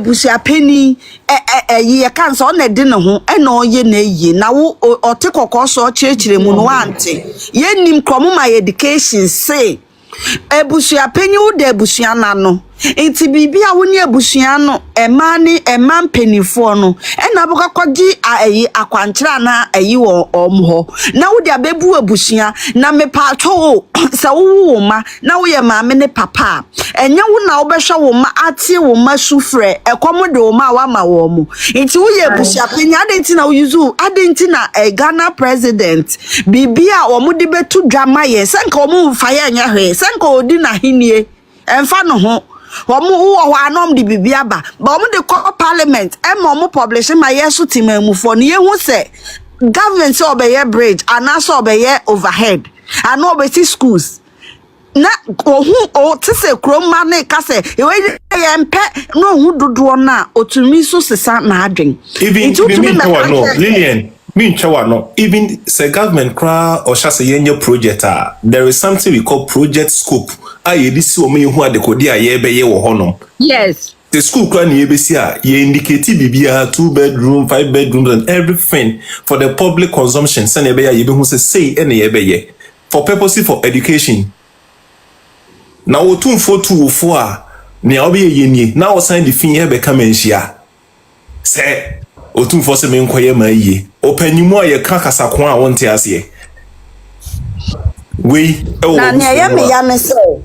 busia penny ye kan so na de ne ho e na oye na yi na wo ote kokoso chirechire mu no ante ye nim kromo my education say ebusia penny wo de ebusia na no enti bibia wo ni ebusia no ema ni ema mpenifo no e na bokakodi ayi akwankyera na ayi wo omho na wo de abebu ebusia na mepa atwo se wo ma na wo ye maame ne papa enye wo na wo behwe wo ma atie wo ma sufre ekomo de wo ma wa ma wo mu enti wo ye ebusia penny adenti na wo yuzu adenti na Ghana president bibia wo mu de betu dwama ye senka wo mu fa ye nya hwe senka odi na hinie emfa no ho wo anom di bibia ba omo de call parliament e mo publish my yeso timamufo ne ye hu se government say obeye bridge and also obeye overhead and obey schools na ohu tse kroma na ka se e ye mpe no hu dodo na otumi so sesa na adwen even no Lillian no even say government cra or shall say yenye project there is something we call project scope this woman who are the Kodia ye wo honom. Yes. The school clan ye ye indicate bibia 2 bedroom, 5 bedrooms and everything for the public consumption. Send ye who say any ye for purpose for education. Now 24204 ni obi ye now sign the fin ye become enshia. Say o 247 nkwaye ma ye. Openyumo ye kakasa kwa wonte ase. We na ya me ya ne so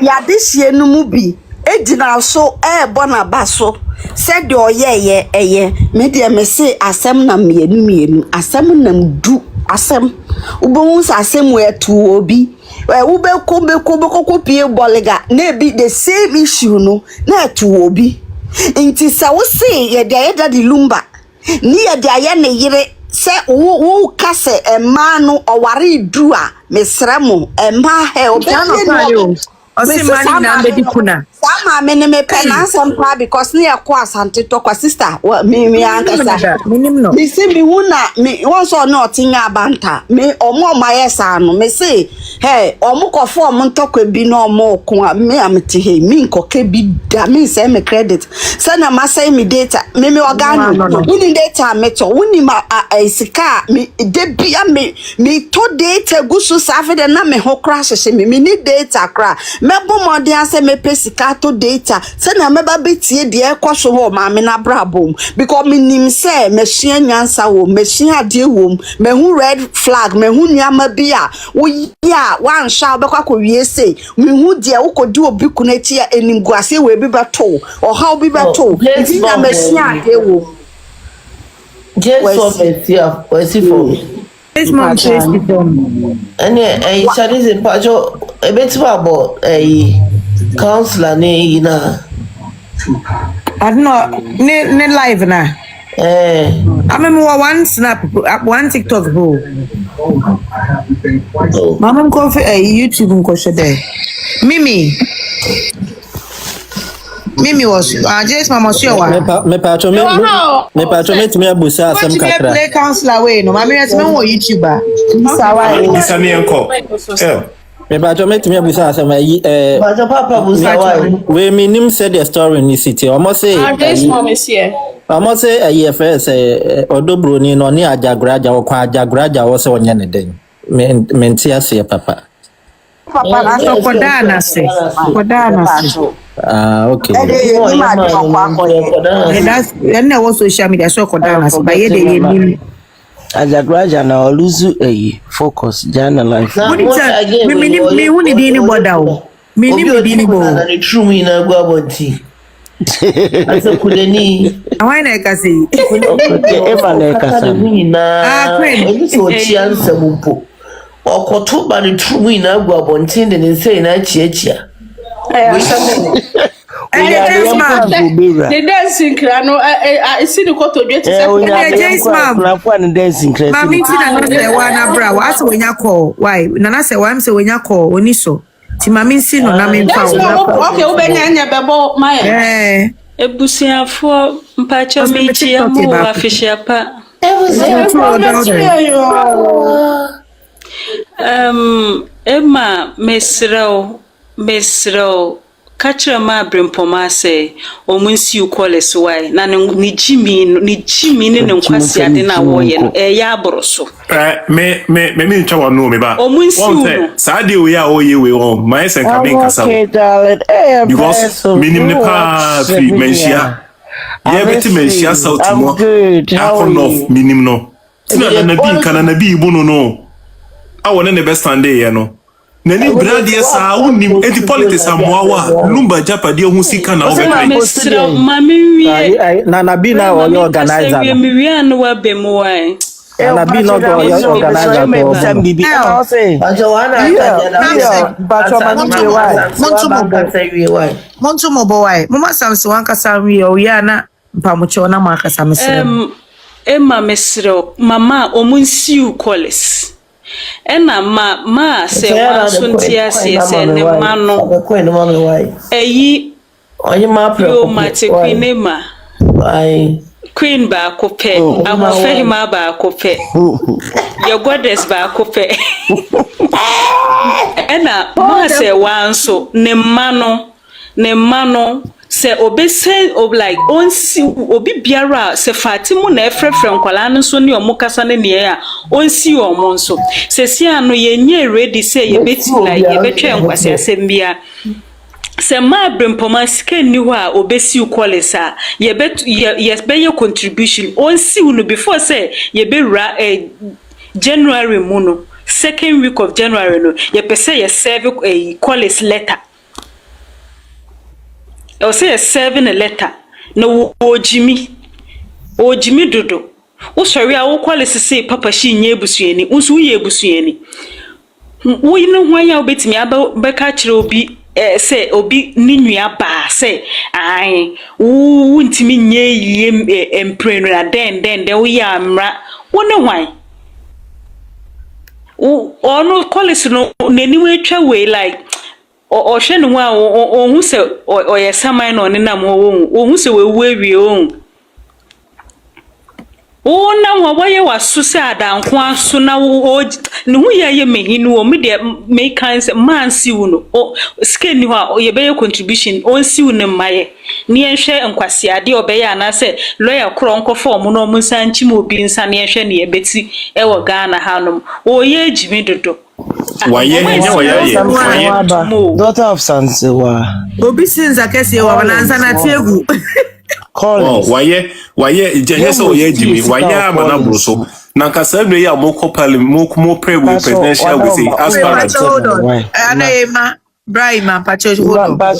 ya this year no mu bi ejina so bona baso said de oye eye me de me say asem na mienu asem nam du asem ubon sa asem we tu obi ube ko pie bolega na bi the same issue no na tu obi nti sa wo say ye de di Lumba ni ye de aye ne yire se wo kase ema no oware du a mesremo ema he obiano Osimani na mbedi kuna. Sama me ne me pena sampa because ne yakwa asante to kwa sister me ankasa. Minimno. Me se me hu na me won so na otinya abanta. Me omo mayesa no me se hey omo kofo omo ntokwa bi na omo ko me amte he me nkoka bi da me se me credit. Se na ma say me data me organo. Wuni data me to wuni ma sika me de bia me to data gusu safe de na me ho crash se me ni data cra. Mebo mode ase me pesika to data se na meba betie de ekoso ho ma me na brabom because me nim se machine nyansa wo machine ade wo me hu red flag me hu nyama bia wo ya wan sha obekwa ko wie sei me hu de wo kodi obi kunati ya enim guase we bi beto o ha obi beto ti na machine ade wo just for see for This man says it and Chinese in Pajo a bit about a counselor ne na I don't know ne live na I remember one snap one TikTok bro mama ko fe YouTube ko shede Mimi was just mama sure me patcho me abusa asem kakra play counselor we no mama yet me wo YouTuber Isa mi enko me patcho me abusa asem but papa busa why we minim said the story in the city almost say almost say a year first odobro ni no ni ajagraja wo kwa ajagraja wo se onye ne den menti ase papa papa so kodana se okay that's then was social media so kodana se baye de yemi ajagraja na oluzu focus jana life me woni di ni boda o me ni di ni bo na true me na gwa body asa kudeni why na ka say eva na ka say na ebi so chiansa mpo okoto ba ni true me na gwa body de ne say na chiachia the dancing crano I see the koto dwe to say James mom dancing crazy mami ti na no say wa na bra wa ase wenya call why na na say wa am say wenya call oni so ti mami si no na me mfa okay ubenya anya bebo my ebusiafo mpacho mechi amu afishiapa Emma mesro Kachira ma Bempomaa say omunsi you Collins why na ni Jimmy ne nkwasi ade na wo ye no ya aboroso me nchawa no me ba omunsi no sa de we ya o ye we on my sen ka ben kasa because minim ne pa fi menhia ye beti menhia south mo akon of minim no tina na bi kana na bi ibu no awone ne best stand ye no nani brade sa unim enti politics amoawa lumba japade hu sika na obekre mami wie na bi na o organizer na mi wie no wa Bempomaa na bi no go organizer to bibi I say Monto mobo why mama samse wanka samwe o ya na mpamoche na maka samse Emma mesro mama omunsi you Collins ena ma se wansuntia se ne mano eyi onye ma pro mate queenema queen ba kope ahofehima ba kope your goddess ba kope ena ma se wanso ne mano se obese like onsi obi biara se Fatimu na efrefre nkwala nso ne omukasa ne ne ya onsi omo nso se sia no yenye ready say yebeti like yebetwe nkwase asembia se ma Bempomaa sika ni ho a obesi Collins a yebeye contribution onsi no before say yebewra January muno second week of January no yepese ye serve a Collins letter I say 7 a letter. No ojimi dodo. O sorry a wo Collins say papa shi nye busueni. Unsu ye busueni. Wo yin ho ya obetimi abeka kire obi say obi ni nua ba say ai wo ntimi nye yie empre no na den wo ya amra. Wo ne hwan. O no Collins no nani we twa we like o hwe no a ohun se o ye saman no ne nam ohun se we wie ohun o na wo ye waso se adanko aso na wo ne hu ye mehinu o me de me kan se man si wo no o skin ni ho ye be contribution on si wo ne maye ne enhwe nkwase ade obeye ana se lawyer kro nko form no mun sanchi mo bi nsa ne enhwe ne ye beti e wo Ghana hanom o ye jimi dodo daughter of Sansewa obi sinza kese wa bananza na tegu Collins waye jenyeso ye jimi waye amana bruso na kasa no ya moko pale mo pray with presidential we say aspirant Anema Brahima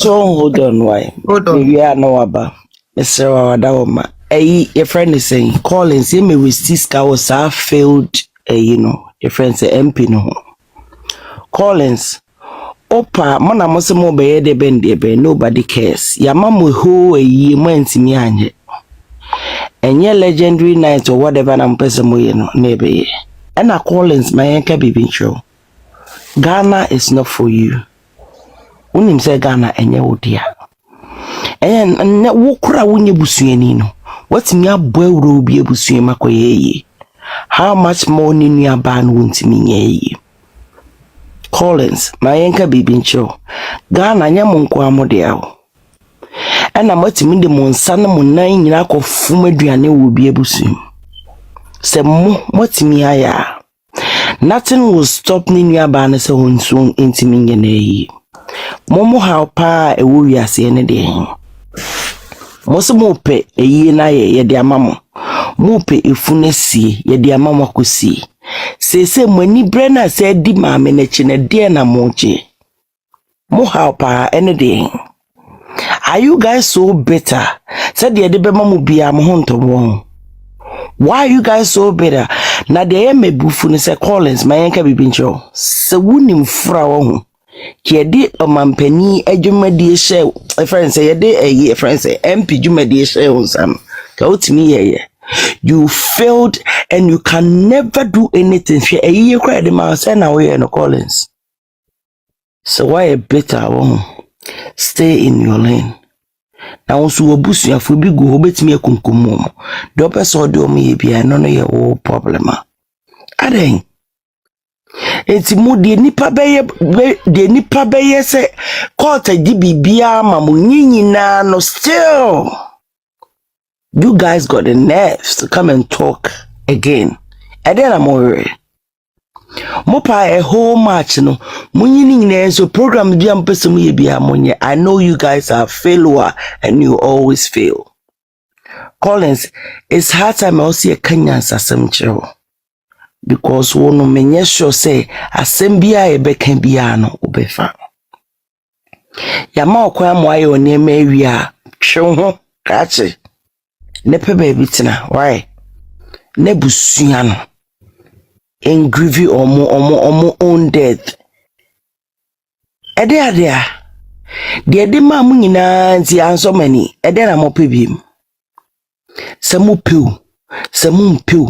hold on why we are no aba Mr. Wadawoma your friend is saying Collins him with Siska was failed your friend say MP no Collins opa mona mose mo be de be nobody cares ya mamu ho eyi mo ntimi anye enye legendary night or whatever na mpese mo ye no na be ye na Collins mayenka bibincho Ghana is not for you unim say Ghana enye wodia enye wo kura wonye busuani no watimi abo awro bi abusuan makoye how much more ni nua ba no ntimi nye Collins mayenka bibincho Ghana nya monko amode awo ena matimi de monsa na monan nyina akofum aduane wo bi abusum se matimi aya nothing will stop ni nua ba na se honsu ntimi nye na yi momo how pa e wo wiase ne de moso mo pe eyi na ye de amamo mo pe efunesi ye de amamo akosi sese mani brena se di maame na chi na de na moche mo how pa anything are you guys so bitter said de be mamu bia mo honto won why are you guys so bitter na de mebufu ne se Collins mayenka bibincho se wunim fra wo ki de omampani adwumadi hye friend say de friend say MP dwumadi hye onsam ka otimi ye you failed and you can never do anything for a year credit ma say na we no Collins so why a bitter one stay in your lane now so obusuafo bi go obetimi akunkumo do person do me bia no ye o problem aden Enti mu de nipa beye se court di bibia ma mo nyina no still. You guys got the nerves to come and talk again. And then I'm worried. Mopa a whole match no. Munyini so program bi am pese mu ye bia monye. I know you guys are failure and you always fail. Collins, it's hard time I see a Kenyan asem chiro. Because wono menye sure say asem bia e beka bia no obefa. Yama okwa mo aye oni wi a twe ho kache. Ne pe baby tina, why? Ne busua no. Engrivi omo own death. Ede adea. De ma mu nyina nti anso mani. Ede na mo pebim. Se mu pew. Se mu pew.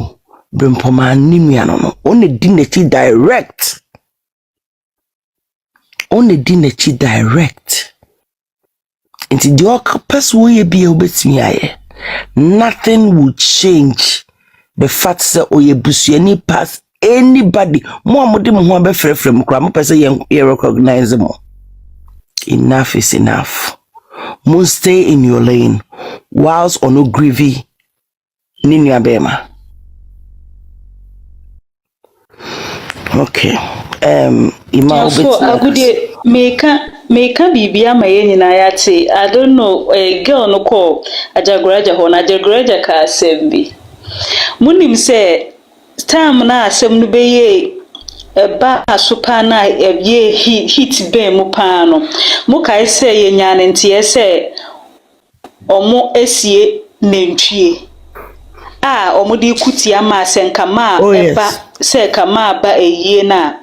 Bempomaa nimia no. One di nechi direct. One di nechi direct. Nti di ok person we be obetimi aye. Nothing will change the fact that oye busuani pass anybody. Mo amode mo ho be frefrem kra mo pese ye recognize mo. Enough is enough. Mo stay in your lane whilst ono grievy ninu abema. Okay. Ima so agudie meka bibia maye nyina ya te. I don't know, a girl no call ajagraja ho na ajagraja ka sembi. Munim se time na asem no beye ba asupa na ye hit be mu pa no. Mu kai se ye nyane ntie se omo esie nentwie. Omo di kutia ma senkama eba se kama ba eyie na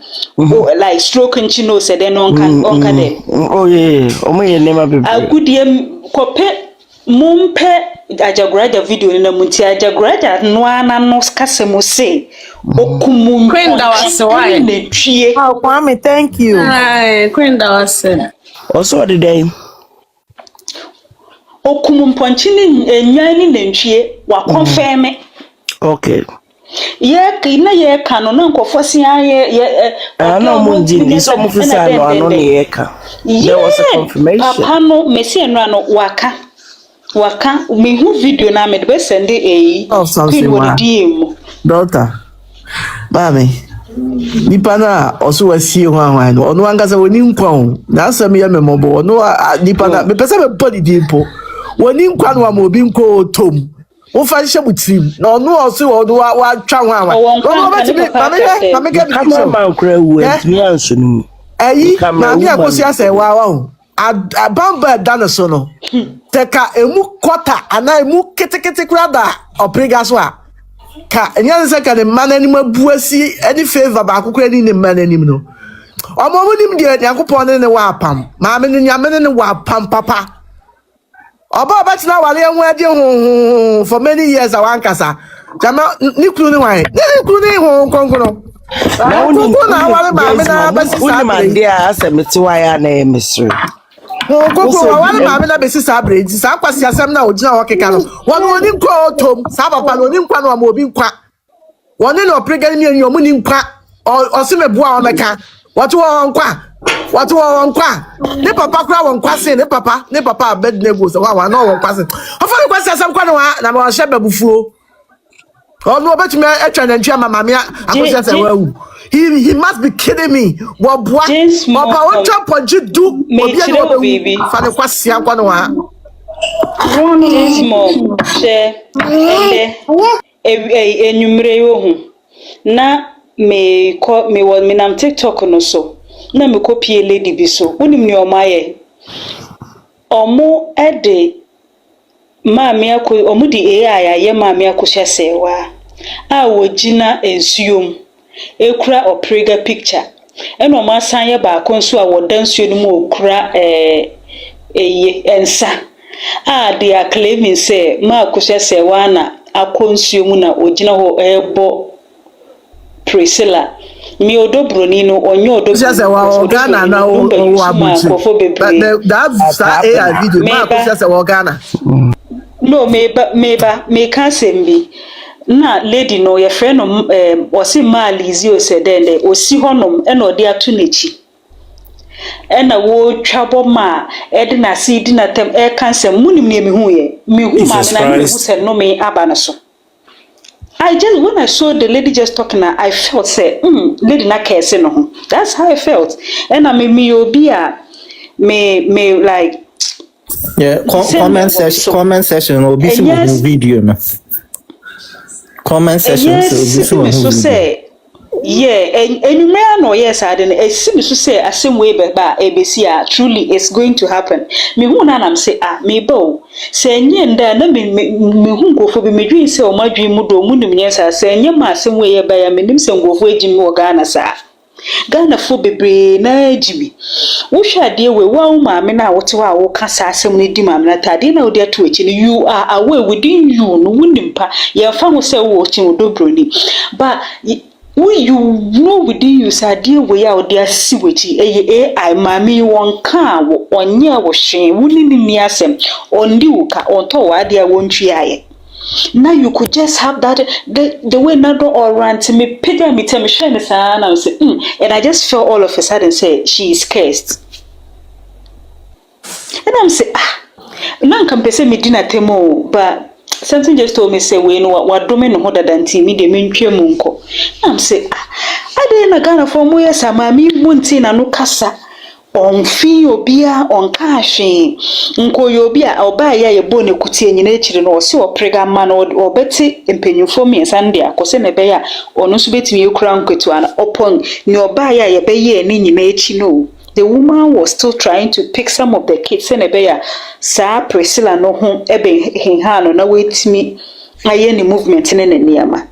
like stroke nchino se den onka dem. Oh yeah, omo ye nema bebe. Agudie kope mumpe ajagraja video na munti ajagraja no ana no kasemo se okumu Kwenda wase why? Netwie. Oh, Kwame, thank you. Kwenda wase. Also the day. Okumu mponchini enyan ni nentwie wa confirm. Okay. Ye kano na nkofo ye no mundi so mo fisa no ano ne ye ka. There was a confirmation. Papa no mesi eno ano waka me hu video na me be send Daughter. Mami. Nipa na oso wasi ho anwan no ono angasa woni nkwa na asem ye memobo no nipa na me pese me body dimpo woni nkwa no ma obi nkwa otom wo fa hye mutrim na ono oso wo wa twa ho anwan no be ti ma me get cameraman kra wu mi anso no eyi na mi Akosua se wa abamba dana so no teka emu kota ana emu ketekete kra da opriga so a ka enyan se ka ne manani mabuasi any favor ba akukura ni ne manani no omo nim de yakopon ne wa pam ma me ne nyame ne wa pam papa oba tina wale enhu ade hu for many years awankasa jama ni kru ni wan ni kru ni hu konkono na woni na wale ma me na ba sisa mande a asemeti wa ya na emisri koko wale ma me na be sisa bread sa kwasi asem na ogina okeka no woni nko tom sa papa no ni nkwa no ma obi nkwa woni no prega ni enyo mu ni nkwa osime bua o meka watu wo nkwa ne papa kra wo nkwa se ne papa bed nego so wa no wo nkwa se ofani kwasi asem kwa no na ma hye babufuo no obetumi atwa na ntwa mama me Akosua se wa wu he must be kidding me wo boa papa wo twa ponji du obi e no baby fani kwasi akwa no wa This mom she enyumre yo hu na me nam TikTok no so na me copy lady bi so wonim ni omaye omo ede maami omo di AI ye maami Akosua sewa wojina ensuom ekura oprega picture eno ma san ye ba konso a wodan nsuo no mu okura ensa they are claiming say ma Akosua sewa na akonsuo mu na ojina ho ebo Priscilla mi odobroni no onye Akosua sewa Ghana na o abuchi that AI video ma Akosua sewa Ghana no me can sembi na lady no your friend o si ma lizi o se den de o si honom e na odi atu nechi e na wo twabo ma e de na si di na tem e cancer munim ne me hu ye me hu ma me na me hu se no me aba na so. When I saw the lady just talking, I felt say, lady na kese no ho. That's how I felt. And I me obia me like yeah, comment section will be some video na. Comment section will be some video. Yeah, and you may know yes, I didn't. It seems to say a same way, but ABC truly it's going to happen. Me who na say me bow say nyenda na me who go for me dream say o my dream mudo munim yes say nyama same way by me nim say go for ejimi o Ghana sa Ghana fo bebre na ejimi wo hwa de we wa ma me na wote wa wo kasa asem ne di ma me na tade na wo de to echi you are away within you no wunim pa ye fa wo say wo chi odobroni but you know within you say dear we out there see wechi AI mami won kan wo onye wo hwen wuni ni asem ondi uka onto wa dia wontwi aye. Now you could just have that the way not all run to me pega me tell me shine sa na say and I just felt all of a sudden say she is cursed. And I'm say nan kan pese me dina temo but something just told me say we no what do me no hoda danti me de mentwe mu nko. I'm say ade na Ghana for mo yes amami munti na no kasa on fi obia on ka hwe nko yo obia oba ya ye bo ne kutie nyina echire no se oprega ma no obeti empenyufo mi sande akose ne be ya ono so betimi ekura nketu ana upon ne oba ya ye be ye ni nyina echi no. The woman was still trying to pick some of the kids in a bear. Sa Priscilla no home ebe hinhano na wait me any movement in any niama.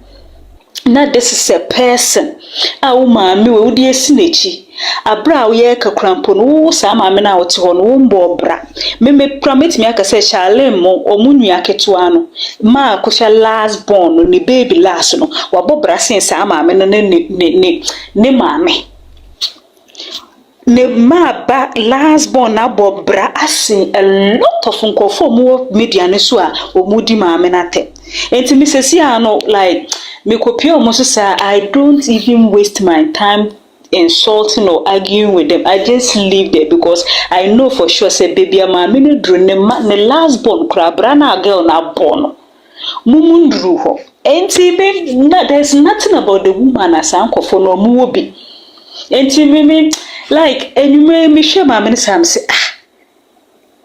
Now this is a person. A woman me would ye sinechi. A brow ye ka crampon wo sa ma me na wote ho no wombo bra. Me promise me aka say Charlene mo omunu aketuano. Ma ko sha last born no ni baby last no. Wa bobra sen sa ma me no ne ma me. Ne ma ba last born na bobra asin a lot of nkofo mo media ne so a omudi ma me na te. Enti me sesi ano like me kopia omo so say I don't even waste my time insulting or arguing with them. I just leave there because I know for sure say baby ama me no dru ne last born krabra na girl na born. Mumundru ho. Enti be there's nothing about the woman as ankofo no mu obi. Enti me like and you me share my many times say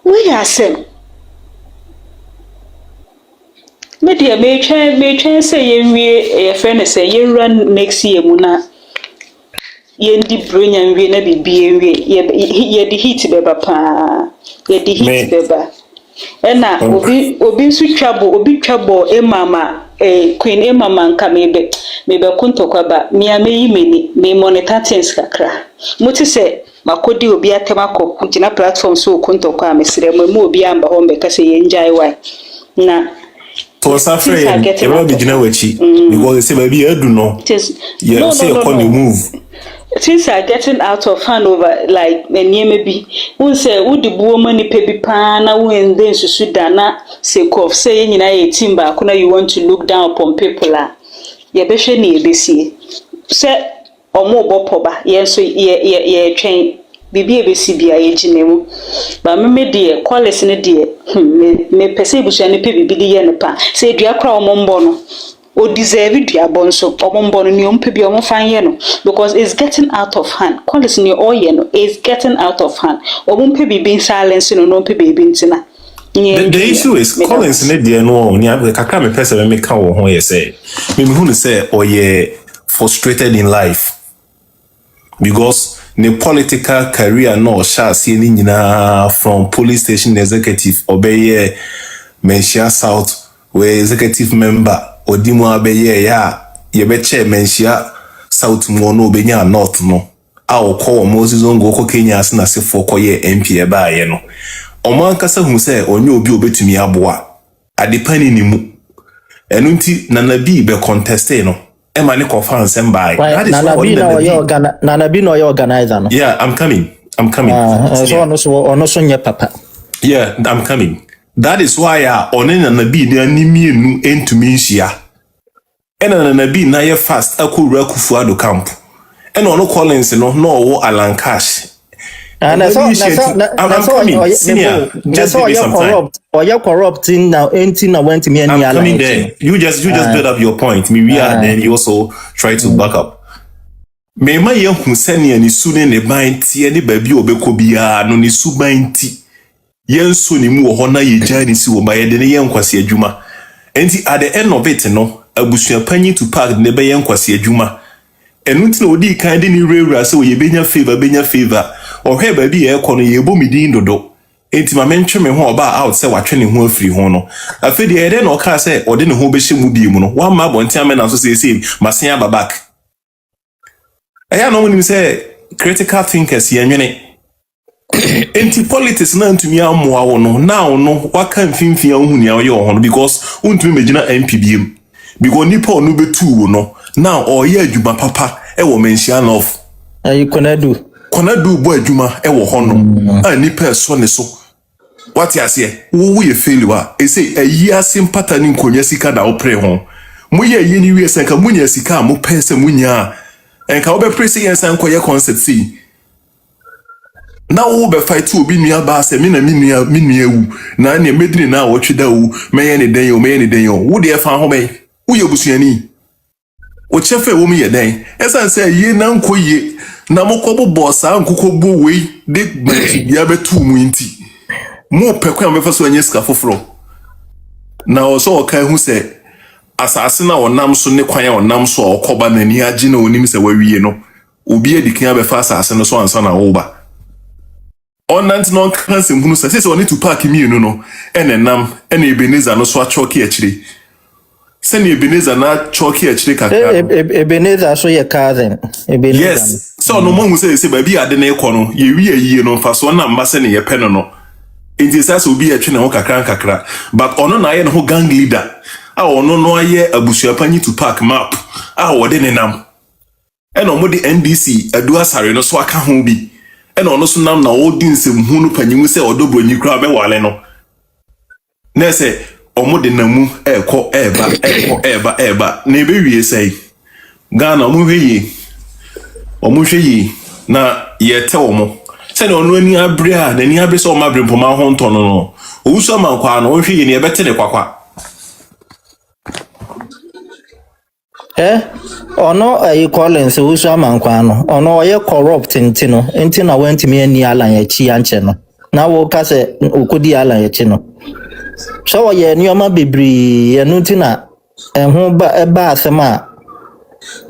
we are same. Me dear me try say ye friend say ye run next year muna ye ndi brilliant we na bibi ye the heat beba pa ye the heat beba ena obi nsu twabo e mama queen e mama nka mebe kuntokwa ba me ameyi meni me monitor things kakra muti se makodi obi atemako kugina platform so kuntokwa amesire mu obi amba ho mbeka se ye njai why na for safari e ba be gina wachi because say baby edu no yeah say you come move. Things are getting out of hand over like maybe we say would the woman ni pebi pana when then Sudana say of saying in a timber kuna you want to look down upon people ye beshe ni ebesi say omo bopoba ye so ye train bibi ebesi bia ye ginemu ba me de Collins ne de me pese busu ne pe bibi de ye ne pa say dua kra omo mbo no o deserve dua bonso omombo no ni ompe bi omfanye no because it's getting out of hand. Collins ni oye no is getting out of hand. Ompe bi bin silence no ompe bi ntina. The issue is Collins ne de no ni kakra me person me ka wo ho ye say me hu no say oye frustrated in life because the political career no sha see ni nyina from police station executive obeye Menshia South where executive member odimu abeye ya yebeche Menshia South mo no obenya North no a okọ Moses Ongo okọ Kenya asna sefo koye MP e ba ye no oman kasa hu se onye obi obetumi aboa adepani ni mu enu nti nanabi be contest no e ma ne kofa nsem ba nanabi no ye organizer no yeah I'm coming so ono so nye papa yeah I'm coming. That is why only nanabi ni mienu entumi nhia na bi na ye fast akowura Kufuado camp ena ono Collins no wo Alan Cash and I'm coming. Senior, just give me some time. Or you're corrupting now. Anything I went to me and I'm coming there. You just build up your point. Me we are then you also try to back up. Me ma ye hu senior ni sune ne ban tie ne baby obeko bia no ni su ban ti. Yen so ni mu ho na ye jani si wo ba ye de ne yen kwase adwuma. Enti at the end of it no abusua panyi to park ne be yen kwase adwuma. Enu nti na odi kan de ni rewura se wo ye benya favor. Ohwe ba bi e kono ye bo midin dodo enti ma mentwe me ho oba out se watwe ne ho afiri ho no afedi e de na oka se ode ne ho be hye mu bi mu no wa ma bonti amena so se masen ababak eya no nim se critical thinkers ye nwene enti politics na ntumi amoa wo no now no waka mfimfia ohuni aye ho no because untumi megina MPBM because nipa onu betu wo no now oye adwuma papa e wo mention of you kona du bo adwuma e wo ho no a nipa so ne so what ya say wo ye failure e say ayi asimpata ni nkonya sika da opre ho mo ye yi ni wi senka munya sika mo pese munya enka wo be press yen san koye concept si na wo be fight obi nua ba se me na me nua wu na ne medini na wo tweda wu meye ne den yo wo de fa ho me wo ye busuani o chefe wo mi ye den esan say yi na nkoye na mokobo bossa nkukogbo we de gbanti ya betu mu nti mo pekwa me fa so anya sika foforo na o so okan hu se asase na onam so ne kwan ya onam so okoba na ni agi na onim se wawie no obi edikan be fa asase no so ansa na wo ba onant no kan se hunu se oni to park mi no enenam ene Ebenezer no so achoki akire Seni Ebenezer na choki achire kakra. Ebenezer so ye cousin. Ebenezer. Yes. So no mo say baby ade na ekọ no ye wi ayi no fa so na mba se ne ye pɛ no. Enti sa so bi atwe ne ho kakra. But ono na ye ne ho gang leader. A ono no aye abusuapanyi to park map. A wo de ne nam. E no mo de NDC adu asare no so aka ho bi. E no ono so nam na wo di nsem hu no panyimu se odobronyi kra be wale no. Na se omo de namu eko eba na ebe wie sei Ghana omo hweyi na yete omo se na onu ani abre a na ni abre se omo abre Bempomaa ho nto no Akosua Amankwaa no hweyi na ebete ne kwakwa ono Collins Akosua Amankwaa no ono oye corrupt enti na wantimi ani alan ya chi anche no na wo ka se okodi alan ya chi no so ye nyoma bebri ye nutina ho ba asema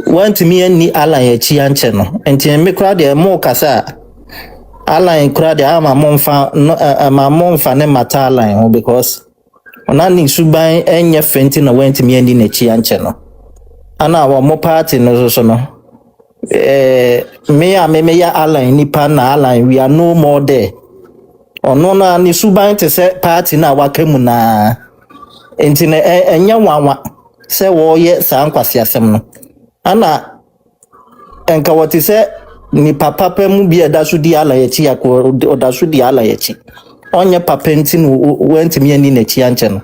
want me ani alan ya chi anche no enti me kra de mo kasa alan kra de ama monfa ne mata alan ho because ona ni suban enye fenti na want me ani na chi anche no ana wa mo party no so no me ya alan ni pa na alan we are no more there ono na ni suban te se party na wakemu na enti na enya wanwa se wo ye san kwase asem no ana enka woti se ni papa pa mu bi eda so di ala ye chi yakọ oda so di ala ye chi onye papa enti no wenti mi ani na chi anche no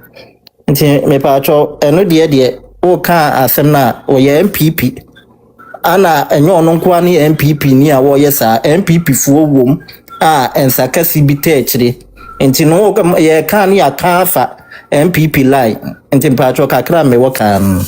enti me pa cho eno de o ka asem na o ye MPP ana enyo ono nko ani MPP ni a wo ye sa MPP fuo wom a ensakasi bi techre enti no ye kan ya kafa MPP line enti mpacho kakra me wo kan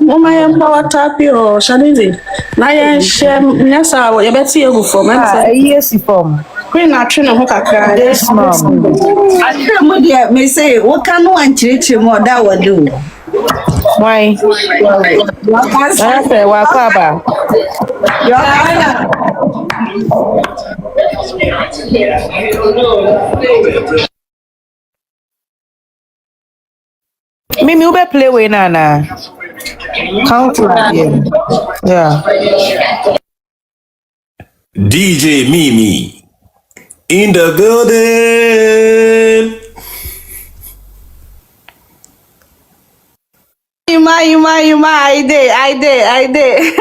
Mama yamba watapi o shanizi na ye she nyasa wo ye beti egu form yes form queen na twene ho kakra yes mom Atwe mo de me say wo kan no anchirechire mo da wado why I say wa kwaba Mimi ube play we na count yeah DJ Mimi in the building. Yuma, I did.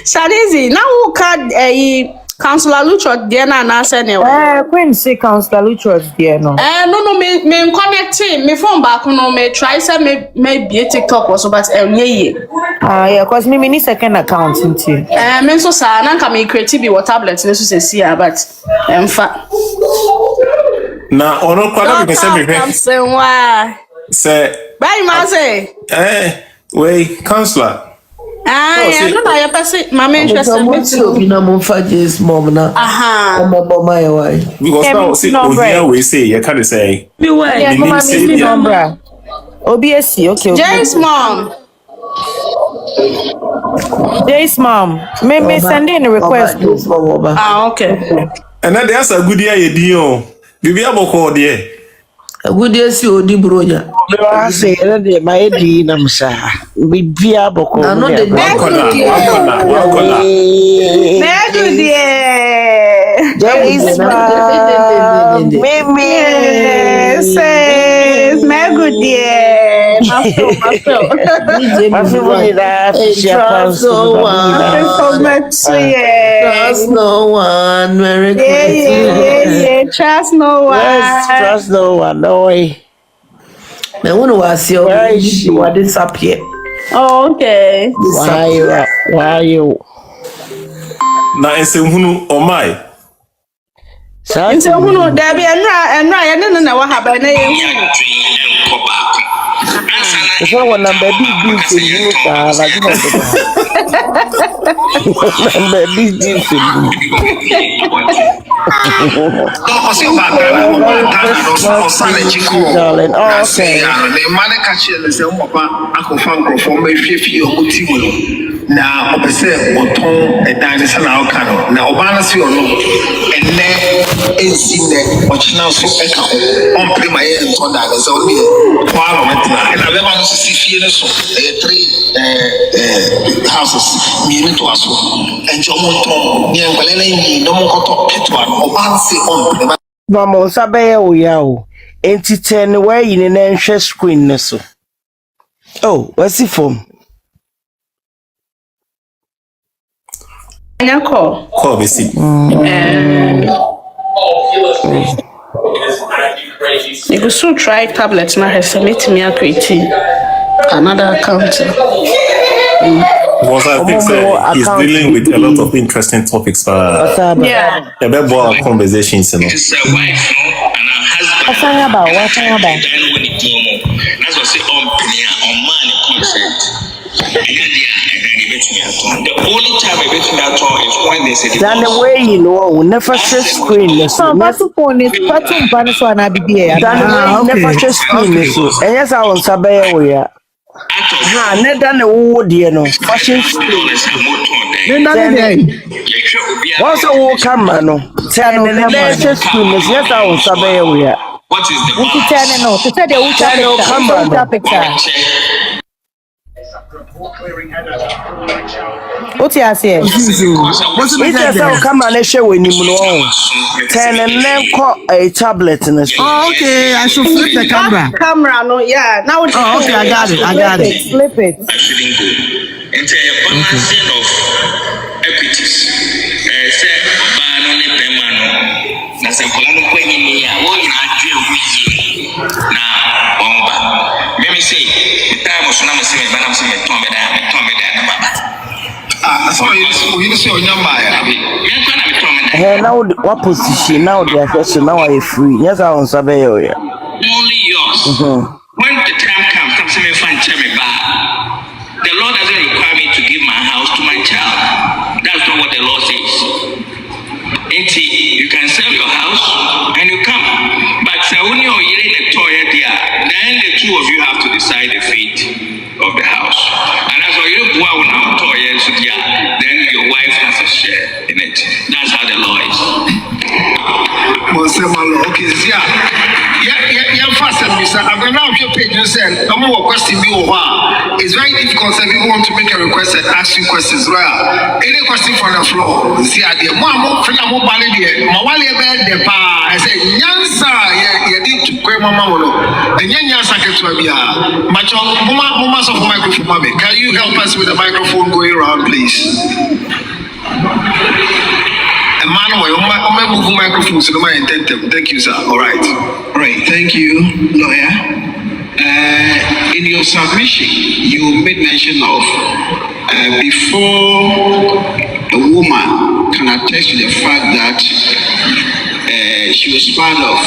Shanizi, now who can Councillor Luchot dear na send e. Queen say Councillor Luchot dear no. No me connecting me phone back no me try say me be TikTok or so but ye. Yeah, cause me need second account into. Me so sa na nka me create bi what tablet ne so say see but emfa. Na ono kwa na say me hwe. Say Bye ma say. Wait, Councillor. No na ya pese mama interest me too. You know mo fa just mom na. Omo my why. Because now see here we say you can't say. Me why? Yeah, come on, me number. OBSC, okay. James mom. James mom. Me send in a request. Okay. And then there's a good idea you do. Bibi aboko there. A good day see odi broja. I say that my D namsa. Bibi aboko. I know the Wakona. James mom. Me says me good dear. Trust no one. Merry Christmas. Trust no one. Yes, trust no one. No way. Now, when was your what disappear? Oh, okay. Why you? Na ese hunu omai. Nse hunu da bi enra ya ne na wa haba na ye hunu. So when number big you like number big darling. Okay. Na opese oton edan se na oka no na oba na se ono enne ensi ne ochina so eka on prima ye nton da se o bi kwalo metna na be ma no si fie ne so 3 houses mi ni to aso enjo mo ton ni enkwale na yi no mo koto petwa no oba se on prima Vamos saber o ya o enti 10 where you na nhwe screen ne so. Oh, what's it from? Call basic. You could still try tablets now. Has submit me a create another account. Because I think he's dealing with a lot of interesting topics. Yeah. A bit more conversations, you know. It's a wife and a husband. What's about? That's what say on money consent. The only time I bet me at all is when they say the way you know, never share screen. So, what's the phone is Patum Panaso and Abibia? Never share screen. And yes, I want to be aware. Never done a wood, you know, fashion screen. What's a war camera? No, tell me, never screen. Yes, I want to be aware. What is the no, to say the picture. What you say? It's a camera show when you know. 10 and then call a tablet in the screen. Oh, okay. I should flip the camera. Camera, no, yeah. Now it's okay, I got it. Flip it. I shouldn't go. Into a balancing of equities. Say, Bano ne Bemano. Na Sampolano Queen me, what in our dream with you. Now, Bomba. Let me say, the time was not saying, but I'm saying, Tommy, you say on your now, what position now? The question now are free. Yes, I want to be here. Only yours. When the time comes, come see me find me back. The Lord doesn't require me to give my house to my child. That's not what the law says. You can sell your house and you come. But when you're in a toilet, then the two of you have to decide the fate of the house. And as for you go out now toilet, then your wife has a share in it. That's how the law is. Okay, yeah, fast and Mr. I'm going to have your page and say, no more question. It's very difficult if people want to make a request and ask you questions. Well, any question from the floor? See, I did one more for your mobile. Mawali bed the pa. I said, Yansa, you need to quit Mama. And Yansa gets to be a macho. Mama, of microphone. Can you help us with the microphone going around, please? man, move microphone so my intent. Thank you, sir. All right. Thank you, lawyer. In your submission, you made mention of before a woman can attest to the fact that she was part of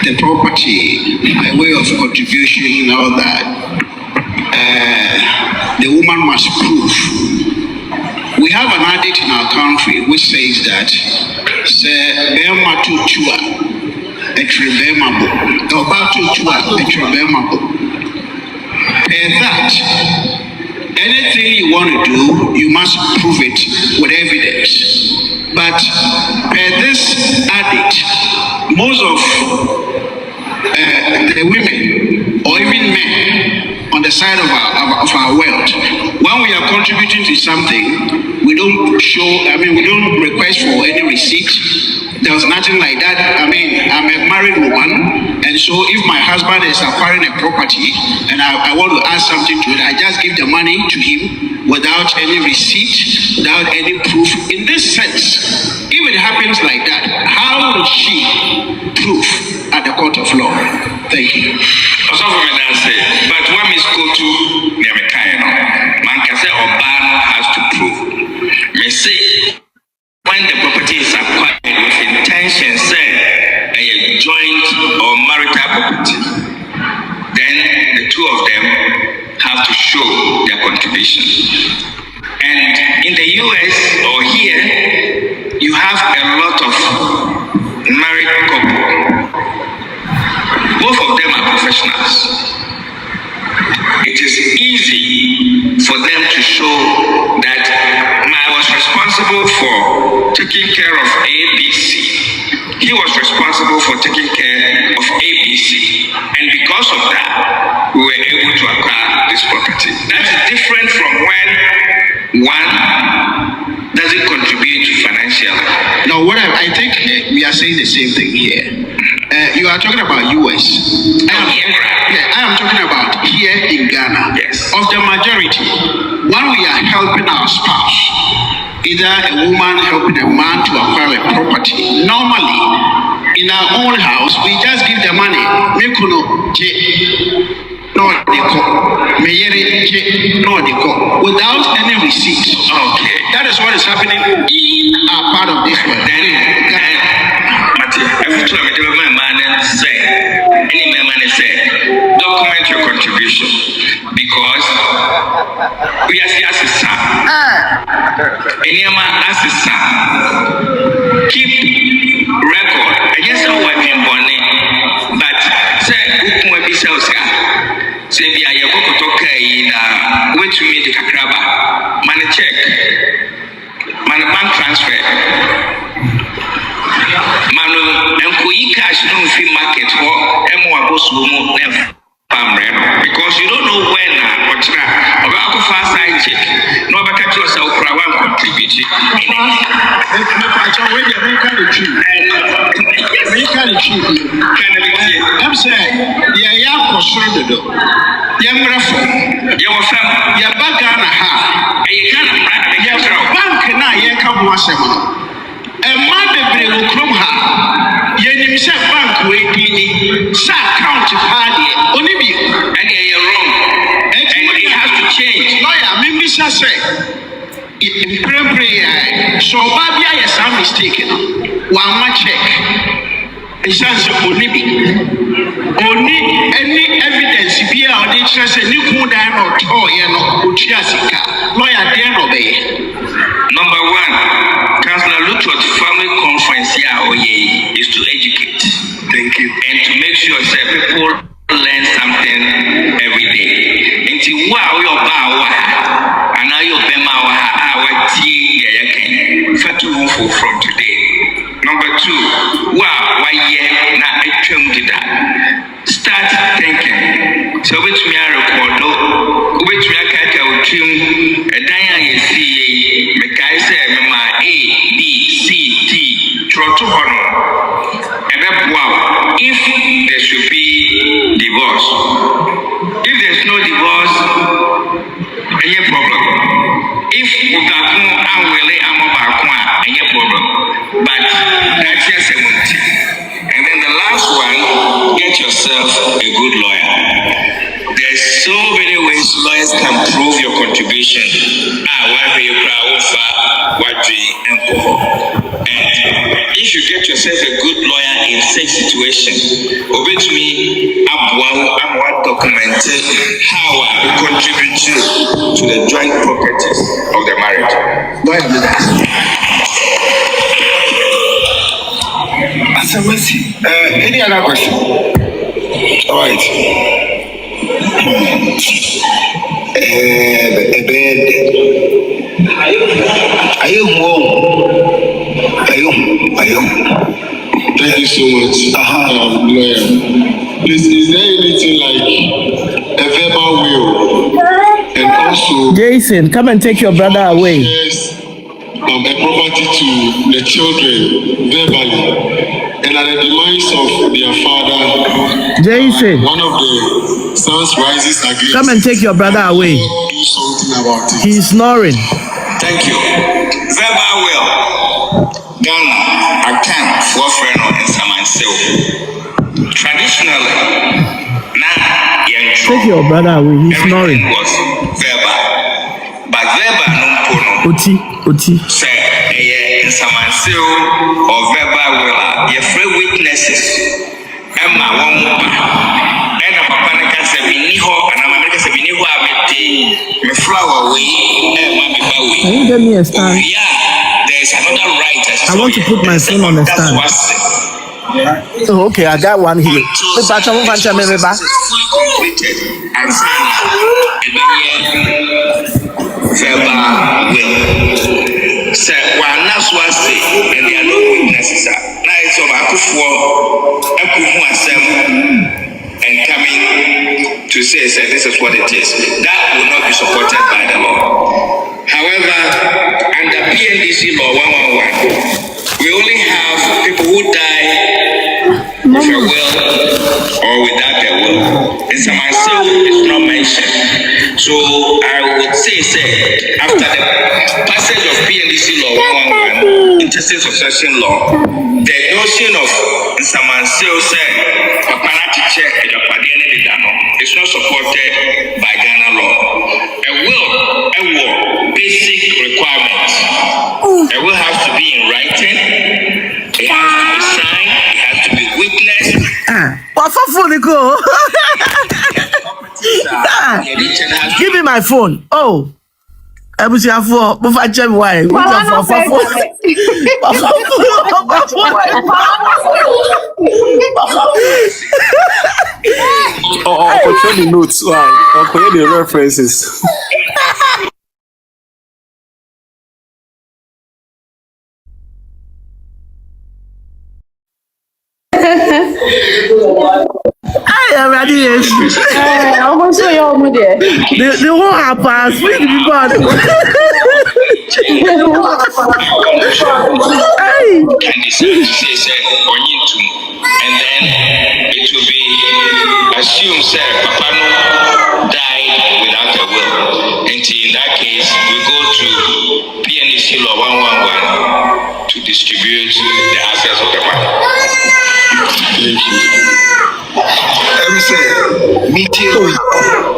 the property by way of contribution and all that, the woman must prove. We have an adage in our country which says that that anything you want to do, you must prove it with evidence. But this adage, most of the women or even men on the side of our world, when we are contributing to something, we don't request for any receipt. There was nothing like that. I'm a married woman, and so if my husband is acquiring a property and I want to add something to it, I just give the money to him without any receipt, without any proof. In this sense, if it happens like that, how will she prove at the court of law? Thank you. But when Miss Kotu, man can say Oban has to prove. Me say when the property is acquired with intention, say a joint or marital property, then the two of them have to show their contribution. And in the US or here, you have a lot of married couple. Both of them are professionals. It is easy for them to show that I was responsible for taking care of ABC. He was responsible for taking care of ABC. And because of that, we were able to acquire this property. That is different from when one doesn't contribute financially. Now, I think we are saying the same thing here. You are talking about US. I am talking about here in Ghana. Yes. Of the majority, when we are helping our spouse, either a woman helping a man to acquire a property, normally in our own house, we just give the money. Without any receipt. Okay. That is what is happening in our part of this world. Every time my man say, document your contribution because we are assistant. Keep record. I guess how I've been born, but say who be sales. Say be a yoko toka wait to meet the kakraba. Man check. Man bank transfer. Manu enkoyi cash no free market for emo abosumo never because you don't know when otra oba ko fa side check no oba catch yourself for one contribute I'm saying ya kosoro do ya mrafo ya wo fam ya bagana ha e kana ya bank na ya ka ho asem a man will come ha. Yenim say bank we dini sa account party only be and you're wrong and it has to change. Lawyer, me say in prayer so babia yes am mistaken. One more check. It says only any evidence be or they trust a new good or toy no uchiasika. Lawyer there no be. Number one, Councillor Luchot family conference here is to educate. Thank you. And to make sure that people learn something every day. Until wow your bawa and now your bema from today. Number two, wow, why yeah, now I did that. Start thinking. So which me I record, which me I catch out tune, a diana see, make I say, my A, B, C, D, trot honor. And then wow, if there should be divorce, if there's no divorce, any problem. If we got no, I'm really, I'm about yourself a good lawyer. There's so many ways lawyers can prove your contribution. And if you get yourself a good lawyer in such situation, obey to me, I'm documented how I contribute to the joint properties of the marriage. Any other question? All right. A bed. Are you home? Thank you so much, lawyer. Please, is there anything like a verbal will? And also, Jason, come and take your brother away. Yes, a property to the children verbally. And at the demise of their father, Jason, one of the sons rises against. come and take your brother away. Do something about it. He's snoring. Thank you. Verbal will. Ghana, I can't for friend or in some. Traditionally, now, take your brother away. He's snoring. Was verbal. But verbal no Oti. Say, in some or verbal will, your free witnesses. Emma, one more. And a papa can say, Miniho, and America say, Miniho, me flower way, and Mammy Bowie. Can you get me a stand? There's another right. I want to put my phone on the stand. Oh, okay, I got one here. Fully completed and signed. And then verbal will. Say, one last one say, and there are no witnesses. Now it's over and coming to say, this is what it is. That will not be supported by the law. However, under PNDC law 111, we only have people who die with a will or without a will. And some myself is not mentioned. So I would say, after the passage of PNDC law 111, interstate succession law, the notion of some myself it's not supported by Ghana law. A will, basic requirements. A will has to be in writing. It has to be signed. It has to be witnessed. What for phone go? Give me my phone. Oh. I was here for why. I'll put the notes. I'll put the references. I am ready. I'm going to show you all there. The whole happen. Speak to God. And then it will be assumed that Papa no died without a will. And in that case, we go to PNDC law 111 to distribute the assets of the man. Thank you.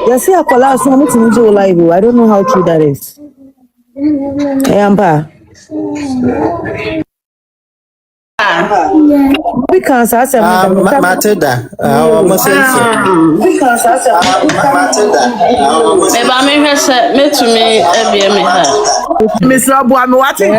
Yes, I collapse. I'm not in live. I don't know how true that is. Hey, Ampa. Because I said, Matilda, almost Miss Rob, I'm watching.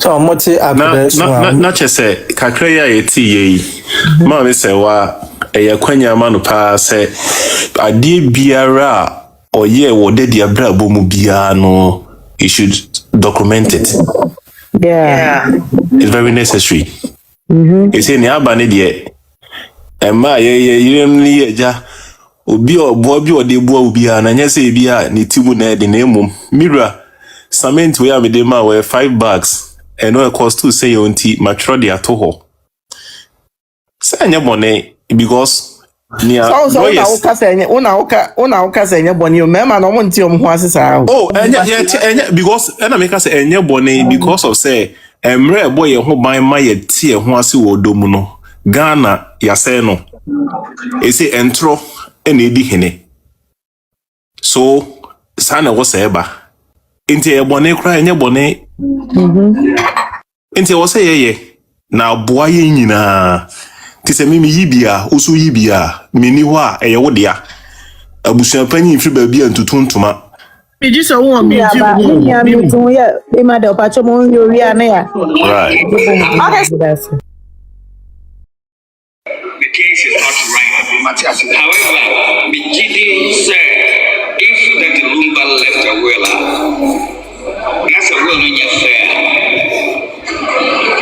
so much not just say kakreya eti ye ma me say wa eya kwanya ma no pa say ade biara oye wo de dia bra bomu bia no you should document it. Yeah. It's very necessary. You say ni aba ne de e ma ye yirem ni eja obi obo bi ode bo obi a na nya say bia ni timu na de na emom mira cement we am de ma we 5 bags. And no cost to say your auntie mature the atoho. Say any money because So una oka say boni o mema no monti o ho asesa. Oh, because and make us say boni because of say emre boy ye ho ban ma ye tie ho ase wo domu no. Ghana ya say no. E say entro ene di hene. So sana wo say ba. Inti e boni kra enye boni. Inti wo say ye na boa ye nyina. Ti se mimi yibia oso yibia meni ho a eye wo dia abusuan panyi mfiri ba bia ntutuntuma Iji so won mi ti wo mi tun ya be ma de opacho mo yori ana ya. Right. The case is not right. However, Mijidi said if that Lumba left a will, that's a will in your fair.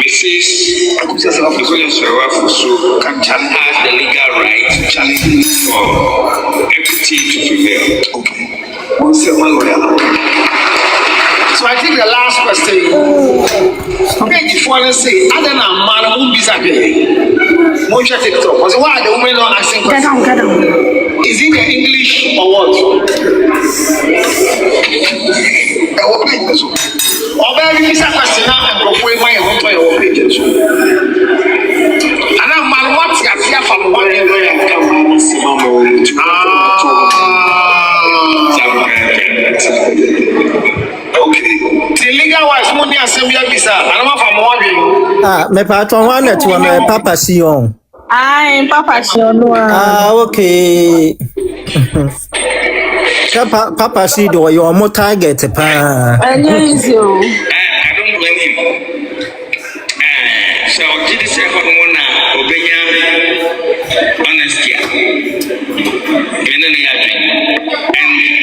Mrs. Akosua has the legal right to challenge for equity to prevail. Okay. So I think the last question. Okay, if one say, I don't know, man, who is again? Mocha TikTok. Was why the women not asking questions? Is it in English or what? Or very visa question now and go for my own page. And I'm man, what's your fear from one year and come okay. The legal wise, money and same year visa. I'm not from one. Me patron one to me papa si on. Ai, papa no. Okay. Papa si do your mo target pa. I don't blame him. So did you say for one obenya honesty? And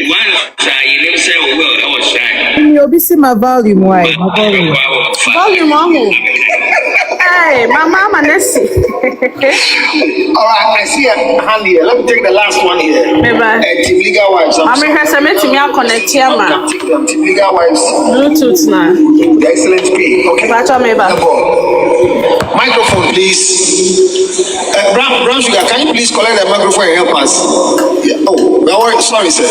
once you never say well, I was trying. You be see my volume why? Volume on. Hey, my mama Nessie. All right, I see a hand here. Let me take the last one here. Team Legal Wives. I'm interested in me connect here, man. Team Legal Wives. Bluetooth now. The excellent pay. Okay. Microphone, please. Brown Sugar, can you please collect the microphone and help us? Yeah. Oh, sorry, sir.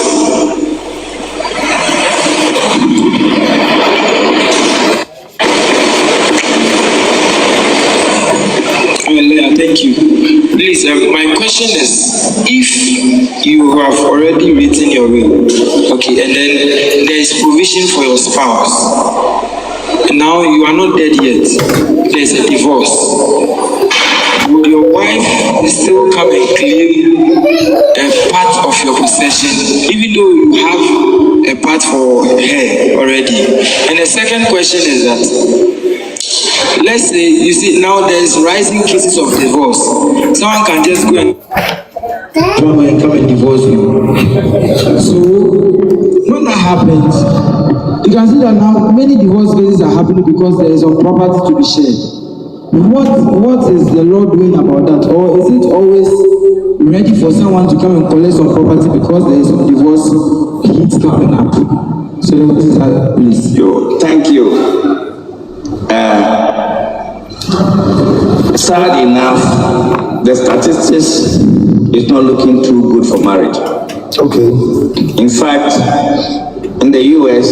Thank you. Please, my question is, if you have already written your will, okay, and then there is provision for your spouse, and now you are not dead yet, there's a divorce, would your wife still come and claim a part of your possession, even though you have a part for her already? And the second question is that, let's say, you see, now there's rising cases of divorce. Someone can just go and come and divorce you. So, when that happens, you can see that now many divorce cases are happening because there is some property to be shared. What is the law doing about that? Or is it always ready for someone to come and collect some property because there is some divorce hits coming up? So, this is how, please. Thank you. Sad enough, the statistics is not looking too good for marriage. Okay. In fact, in the US,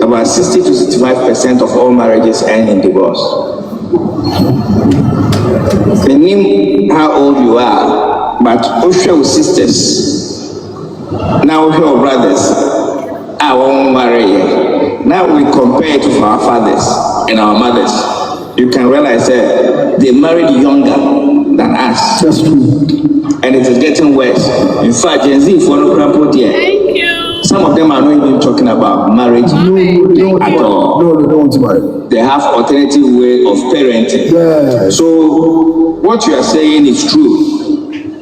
about 60 to 65% of all marriages end in divorce. Depending how old you are, but also sisters, now your brothers, I won't marry. Now we compare it to our fathers and our mothers. You can realize that they married younger than us. That's true. And it is getting worse. In fact, Gen Z for no grandpa here. Thank you. Some of them are not even talking about marriage at all. No, they don't marry. They have alternative way of parenting. Yeah. So what you are saying is true.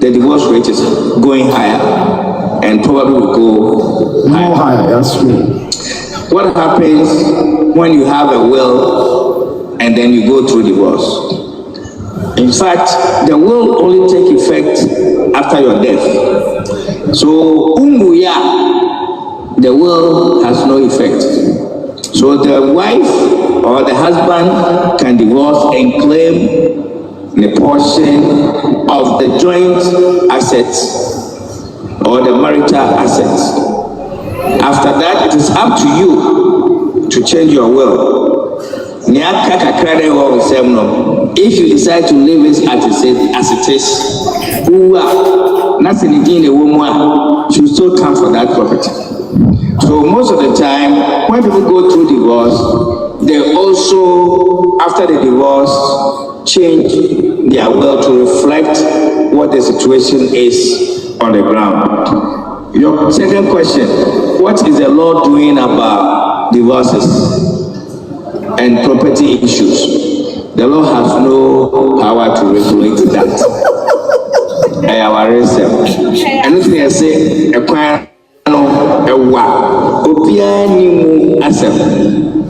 The divorce rate is going higher and probably will go more higher. That's true. What happens when you have a will and then you go through divorce? In fact, the will only take effect after your death. So, the will has no effect. So the wife or the husband can divorce and claim the portion of the joint assets or the marital assets. After that, it is up to you to change your will. If you decide to leave it as it is, nothing again, a woman should still come for that property. So most of the time, when people go through divorce, they also, after the divorce, change their will to reflect what the situation is on the ground. Your second question, what is the law doing about divorces and property issues? The law has no power to regulate that. Anything I say,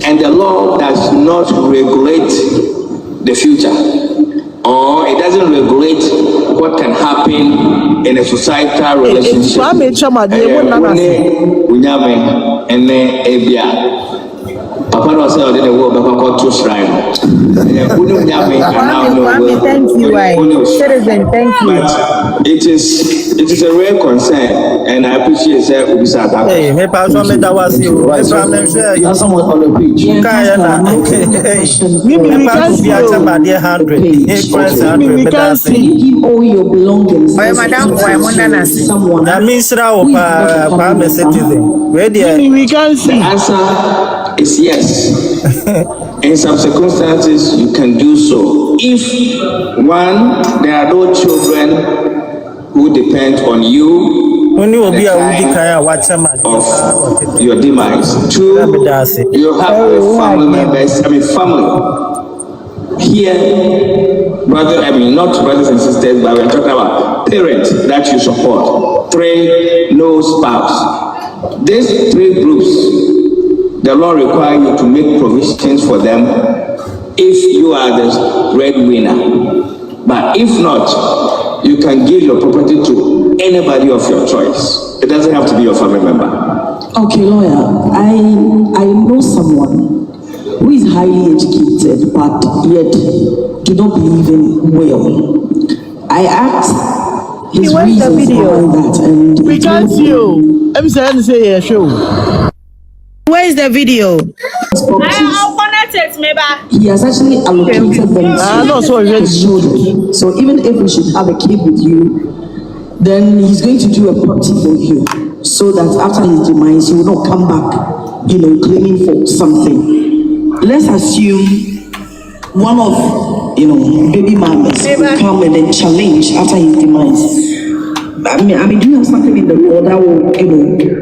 and the law does not regulate the future, or it doesn't regulate what can happen in a societal relationship. Papa no say the world Papa to shrine. Thank you, citizen. Thank you. But it is a rare concern, and I appreciate that we start that. Hey, me pass on me that was you. Me share you. Someone on the page. Hey, me pass you at about 100. We can see all your belongings. Madam, someone. That means I'm a citizen. We can see. The answer is yes. In some circumstances, you can do so. If one, there are no children who depend on you at the time of your demise. Two, you have family members, family. Here, not brothers and sisters, but we're talking about parents that you support. Three, no spouse. These three groups, the law requires you to make provisions for them if you are the breadwinner. But if not, you can give your property to anybody of your choice. It doesn't have to be your family member. Okay, lawyer, I know someone who is highly educated but yet do not believe in will. I asked his reasons behind that, and we can't see you. I'm saying say yeah, show. Where is the video? He has actually allocated them to his children. So even if we should have a kid with you, then he's going to do a property for you, so that after his demise, he will not come back, claiming for something. Let's assume one of, baby mamas will come and then challenge after his demise. I mean, do you have something in the law that will,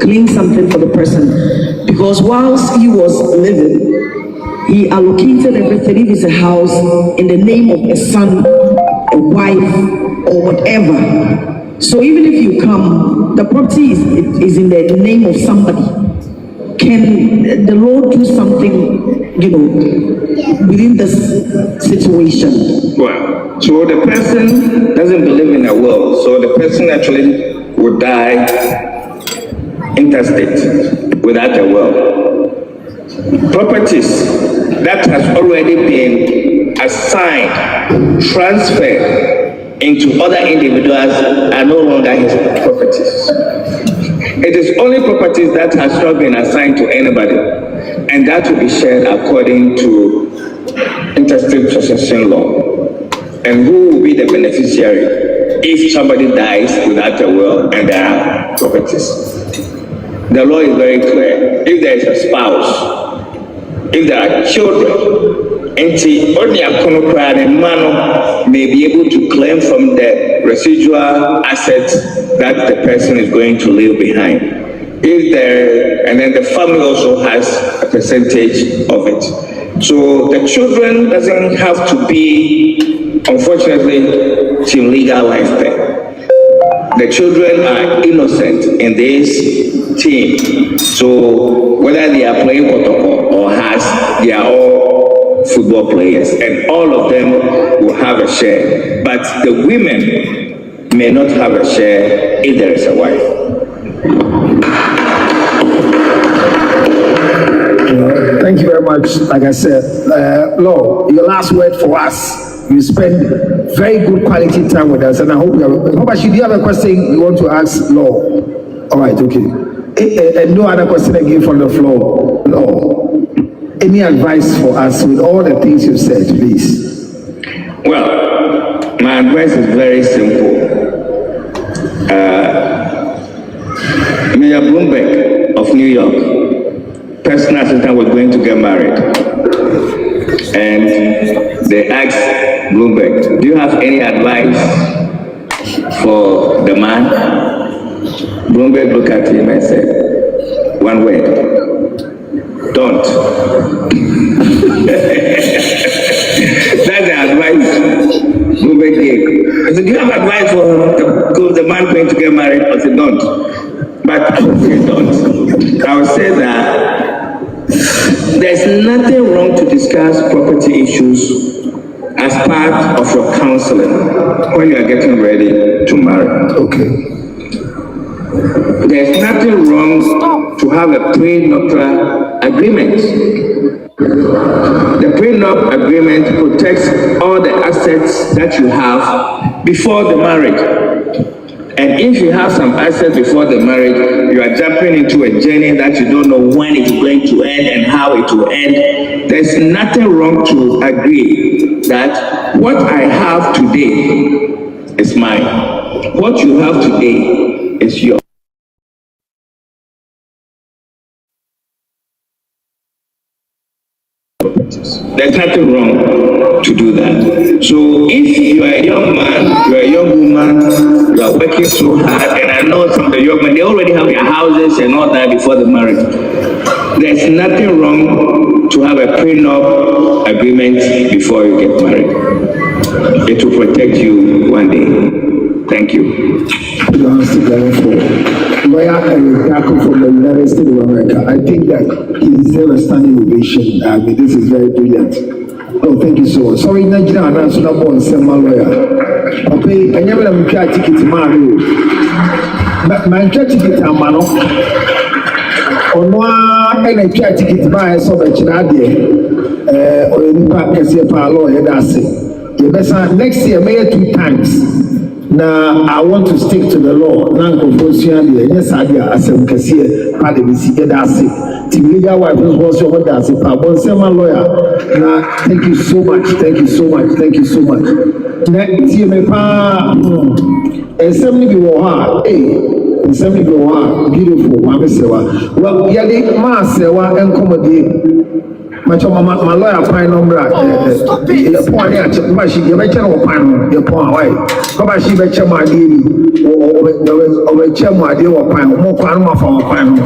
claim something for the person? Because whilst he was living, he allocated everything. If it's a house, in the name of a son, a wife, or whatever. So even if you come, the property is in the name of somebody. Can the law do something, within this situation? Well, so the person doesn't believe in a will, so the person actually would die intestate without a will. Properties that has already been assigned, transferred into other individuals are no longer his properties. It is only properties that has not been assigned to anybody, and that will be shared according to interstate succession law. And who will be the beneficiary if somebody dies without a will and there are properties? The law is very clear. If there is a spouse, if there are children, and man may be able to claim from the residual assets that the person is going to leave behind. And then the family also has a percentage of it. So the children doesn't have to be, unfortunately, to legal life there. The children are innocent in this team. So whether they are playing protocol or has, they are all football players, and all of them will have a share. But the women may not have a share if there is a wife. Thank you very much. Like I said, Law, your last word for us. You spend very good quality time with us, and I hope you have. Babashi, do you have a question you want to ask Law? All right, okay. And no other question again from the floor. Law, any advice for us with all the things you said, please? Well, my advice is very simple. Mayor Bloomberg of New York, personal assistant, was going to get married. And they asked Bloomberg, do you have any advice for the man? Bloomberg looked at him and said, one word, don't. That's the advice Bloomberg gave. I said, do you have advice for the man going to get married? I said, don't. But I would say don't. I would say that there's nothing wrong to discuss property issues as part of your counseling when you are getting ready to marry. Okay. There's nothing wrong to have a prenuptial agreement. The prenup agreement protects all the assets that you have before the marriage. And if you have some assets before the marriage, you are jumping into a journey that you don't know when it's going to end and how it will end. There's nothing wrong to agree that what I have today is mine. What you have today is yours. There's nothing wrong to do that. So if you are a young man, you are a young woman, you are working so hard, and I know some of the young men, they already have their houses and all that before the marriage. There's nothing wrong to have a prenup agreement before you get married. It will protect you one day. Thank you. Lawyer Eric Daco from the United States of America. I think that he deserves a standing ovation. I mean, this is very brilliant. Oh, thank you so much. Sorry, Nigeria National Board Sema lawyer. Okay, I never have a ticket to marry. My ticket to Mano. Onwa and a ticket to buy so much in Adia. Or in Pakistan, lawyer, that's it. Next year, maybe 2 times. Now, I want to stick to the law. Now, yes, I am Cassia, Paddy, that's it. Legal wife was your that's it. Lawyer. Now, thank you so much. Thank you so much. Thank you so much. Next year, assembly be war. Hey, assembly be war. Beautiful, Mama Sewa. Well, Yali, Ma Sewa, and comedy. My lawyer fine number. Stop it. The point here, she gave a channel fine. The point why? Come she bet you my deal. Over my deal or fine. More fine, more for fine.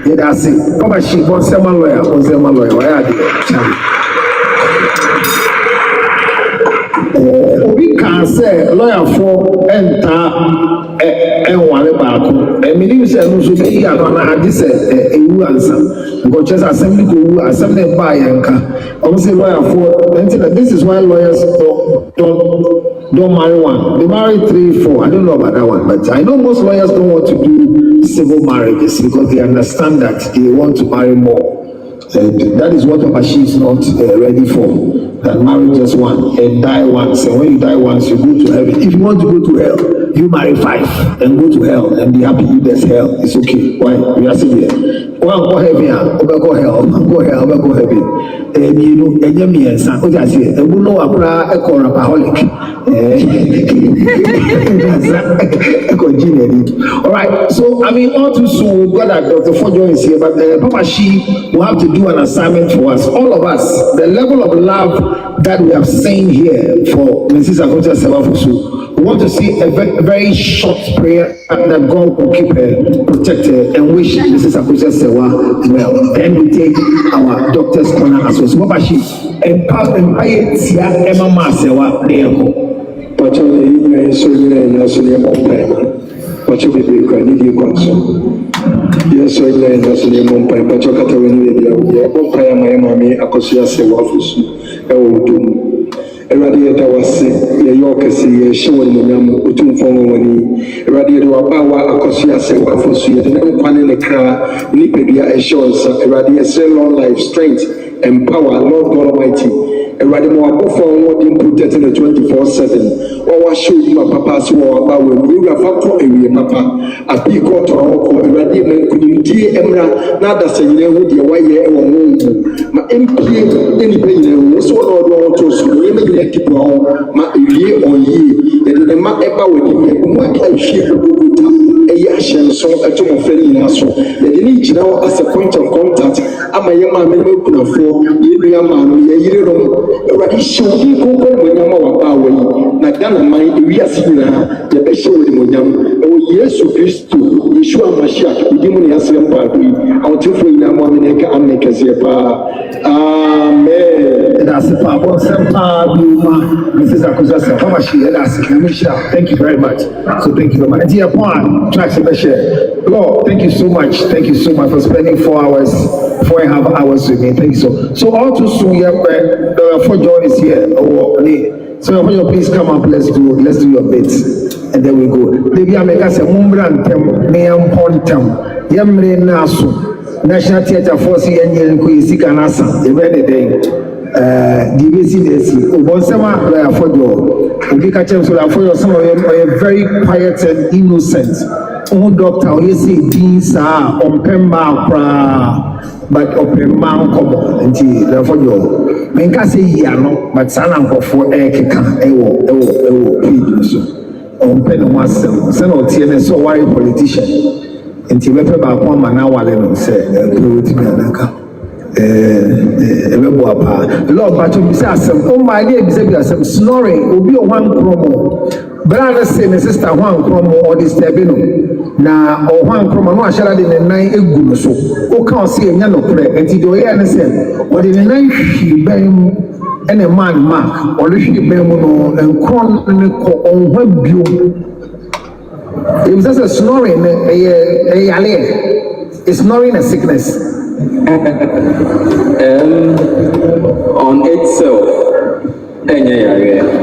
Yeah, that's it. Come she was a lawyer. Was a lawyer. Why are we can say lawyer for enter and one about. And meaning say no so be here no this ewu answer because just assembly go assembly buy anka obviously lawyer for this is why lawyers don't marry one. They marry 3, 4. I don't know about that one, but I know most lawyers don't want to do civil marriages because they understand that they want to marry more. And that is what Abashi is not ready for. That marry just one and die once. And when you die once, you go to heaven. If you want to go to hell, you marry 5 and go to hell and be happy if there's hell. It's okay. Why? We are still here. One go heaven, go hell, go hell, go heaven. And you know, and you and son, what I say, and we know a rapaholic. All right. So I mean, all too soon we've got that Dr. Fojo is here, but Papa She will have to do an assignment for us, all of us. The level of love that we have seen here for Mrs. Akosua Sewafosu. We want to see a very short prayer that God will keep her, protect her, and wish Mrs. Akosua Sewa well. Then we take our doctor's corner as well. So Papa She empower Emma Masewa Nemo. Watch out, you so you know, so you're more time. Watch out, baby, I need you console. Yes, so you know, so you're more time. Watch out, when you're more time, my mommy, Akosua Sewafosu. Eradiate was a York, see a show in the Nam, Utum Fongoni, Eradiate Wabawa, Akosua Sewafosu, and then one in the car, Lipedia assurance, Eradiate long life, strength, and power, Lord God Almighty. Awurade ma wabɔfo a wɔde protect no 24/7 wɔwɔ ahyɛ odwuma papa so wɔ aba wɔ mu ewura fa kɔ awie papa apii kɔ tɔrɔ kɔ Awurade ma nkunimdie mmra na adasa nyinaa ho deɛ wayɛ wɔ mo mu ma mpie ne nipa nyinaa ho so wɔn a wɔde wɔn to so nneɛma nyinaa keep wɔn ma ewie ɔyie yɛde ne ma ɛba wɔ anim yɛ mu ahwie agogo ɛyɛ ahyɛnso ɛto mo fɛ nyinaa so yɛde ne gyina hɔ as a point of contact ama yɛ maame no akunafoɔ yɛ nua maame yɛ yere no Awurade hyɛ wo din kronkron mmonyam a waba awɔ yi na Ghana man ewiase nyinaa yɛbɛhyɛ wo mmonyam ɛwɔ Yesu Kristo Yeshua Mashiach wodi mu ne yɛasrɛ mpaado yi ahotefoɔ nyinaa mo amene ka amen kɛseɛ paa amen ɛda ase paa bɔnsɛm paa bi ma Mrs. Akosua sɛ fama hye ɛda ase na mehyia thank you very much so thank you very much ɛnti yɛpɔ a tracks bɛhyɛ Lord thank you so much for spending 4.5 hours with me thank you so all too soon for John is here so please come up let's do your bits and then we go baby I make us a mumbrantem neam pontem yamre naso National Theatre Force yenye kuisika nasa every day DBC desi ubonsema for John obi ka chem so for your some are very quiet and innocent doctor you say things are on pemba but open man come until therefore you men can say ya no but sana nkofo keka ewo page so on pen no wasem say no tie ne so why politician until we ba kwa mana wale no say priority me anaka ebebo apa Lord but you say asem o my dey be say asem snoring obi o wan promo brother say my sister wan promo or disturbing na ɔhwan kroma no ahyɛra de ne nan egu no so o ka ɔse enya no korɛ enti de ɔyɛ ne sɛ ɔde ne nan hwi ban mu ɛna man mark ɔde hwi ban mu no nkron ne kɔ ɔnhwa bio sɛ snoring ɛyɛ yale is snoring a sickness on itself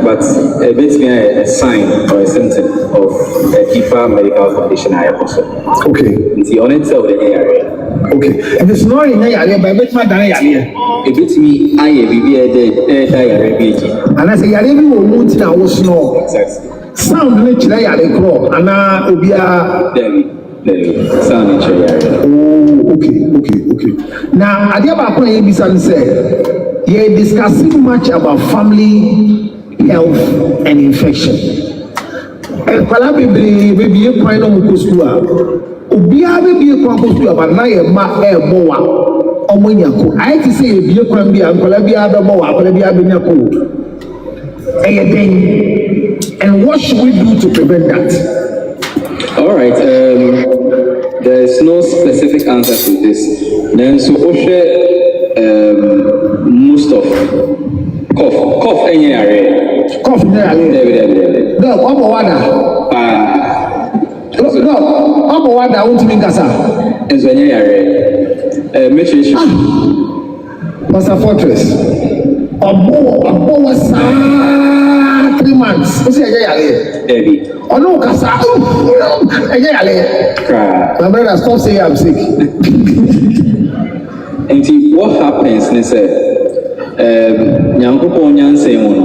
but basically a sign or a symptom of a deeper medical condition I also. Okay. It's on itself the area. Okay. If it's not in area, but it's not done area. If it's me, I be diarrhea. And I say, I didn't know now was no. Exactly. Sound nature area crow, and I obia. Sound nature area. Oh, okay. Now, I did about point ABC say. You're discussing much about family health and infection. Kwala baby point on kusua. Obia baby kwa kusua but na ye ma bowa omonyako. I to say baby kwa bia kwala bia do bowa kwala bia benyako. And what should we do to prevent that? All right, there's no specific answer to this. Then so most of cough any area. Cough in area. No, wada. No, wada won't mean kasa. Is any area. Make sure. Pastor Fortress. Abo was 3 months. What's your area? Debbie. Oh no, kasa. My brother, stop saying I'm sick. And see what happens is Nyankopon nyanse mu no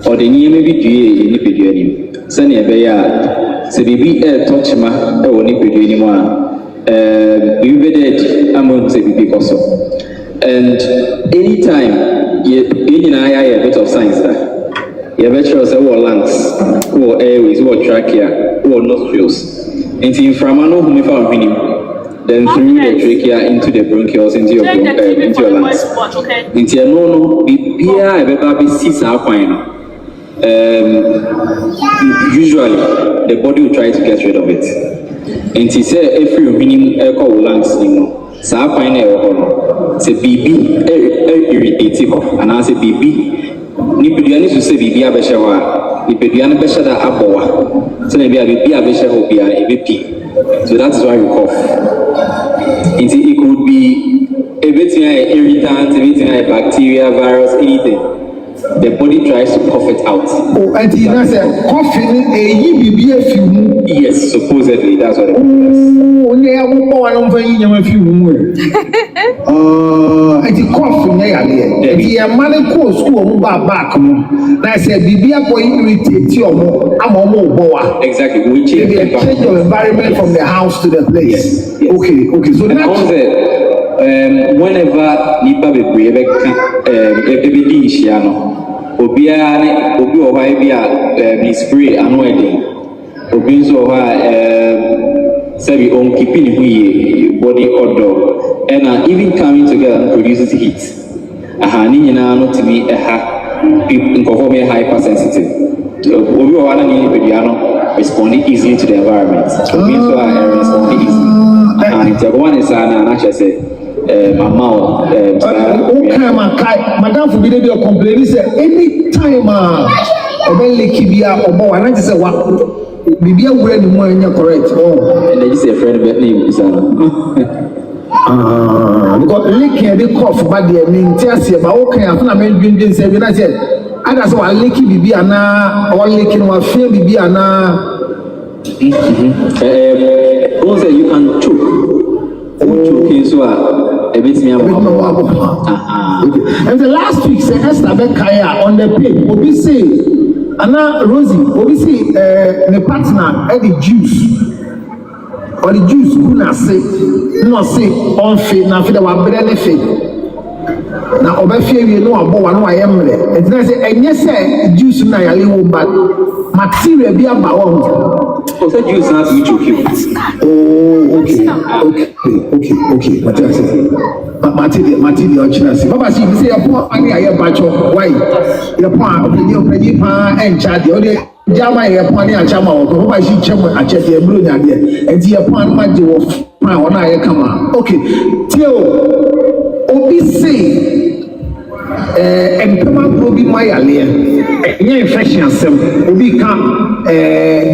or the name bi due ni pedua ni se na ebe ya se bibi touch ma e woni pedua ni mu a bibi be dead among se bibi koso and anytime you na ya a bit of science that you be sure say what lungs what airways what trachea what nostrils and in framano hu me fa hwini then through the trachea into the bronchioles into your lungs. Into your no, usually the body will try to get rid of it. And he said every minimum echo lungs, so I find it's a BB irritative, and I say BB. Nipudiani to say BB Abeshawa, Nipudiani Beshada Aboa, so maybe a BB Abesha will be a BP. So that's why we cough. It could be everything irritant, everything bacteria, virus, anything. the body tries to cough it out. Oh, and he has a coughing a few. Yes, supposedly that's what it is. Oh, yeah, we go on for you a few more. And he coughing there. And he a man called school back. I said, Bibia boy irritate you. I'm almost boa. Exactly. We change your environment from the house to the place. Yes. Okay. So that's whenever nipa bebree ebe di hia no obi o ha bi spray ano ede obi nso ha say on keeping hu body odor and even coming together produces heat ni nyina no to be people me hypersensitive obi o ha na ni bedia no responding easily to the environment obi nso ha responding easily and everyone is actually say Mama, Madam forbid your complaint say anytime Kibia or Bow, and I just say what Bibia will any more correct. Oh, and they just a friend of name because licking the cough, but the mean Tessie, but okay, I'm not making say, I said, I just want licking Bibiana or licking what fear Bibiana. Also, you can choke. Choking so. And the last week, say Esther Bekaya on the page, we say, Anna Rosie, we say, the partner, the juice, or the juice, who not say, no say, on faith, now for the one benefit. Now, over fear, you know, about one I am there. And I say, and yes, sir, juice, now I live, but material be about one. Oh, that juice not to be choking. Oh, okay. Material, Chinasi. Papa, see, say, upon I am bacho. Why? Your point, your pa and chat, the only Jama, your pony and Chama, or why she chama, I check the blue idea, and the upon my deal of my one I come on. Okay, Tio, Obi say, and Pema will be my alien. Infection, Obi come,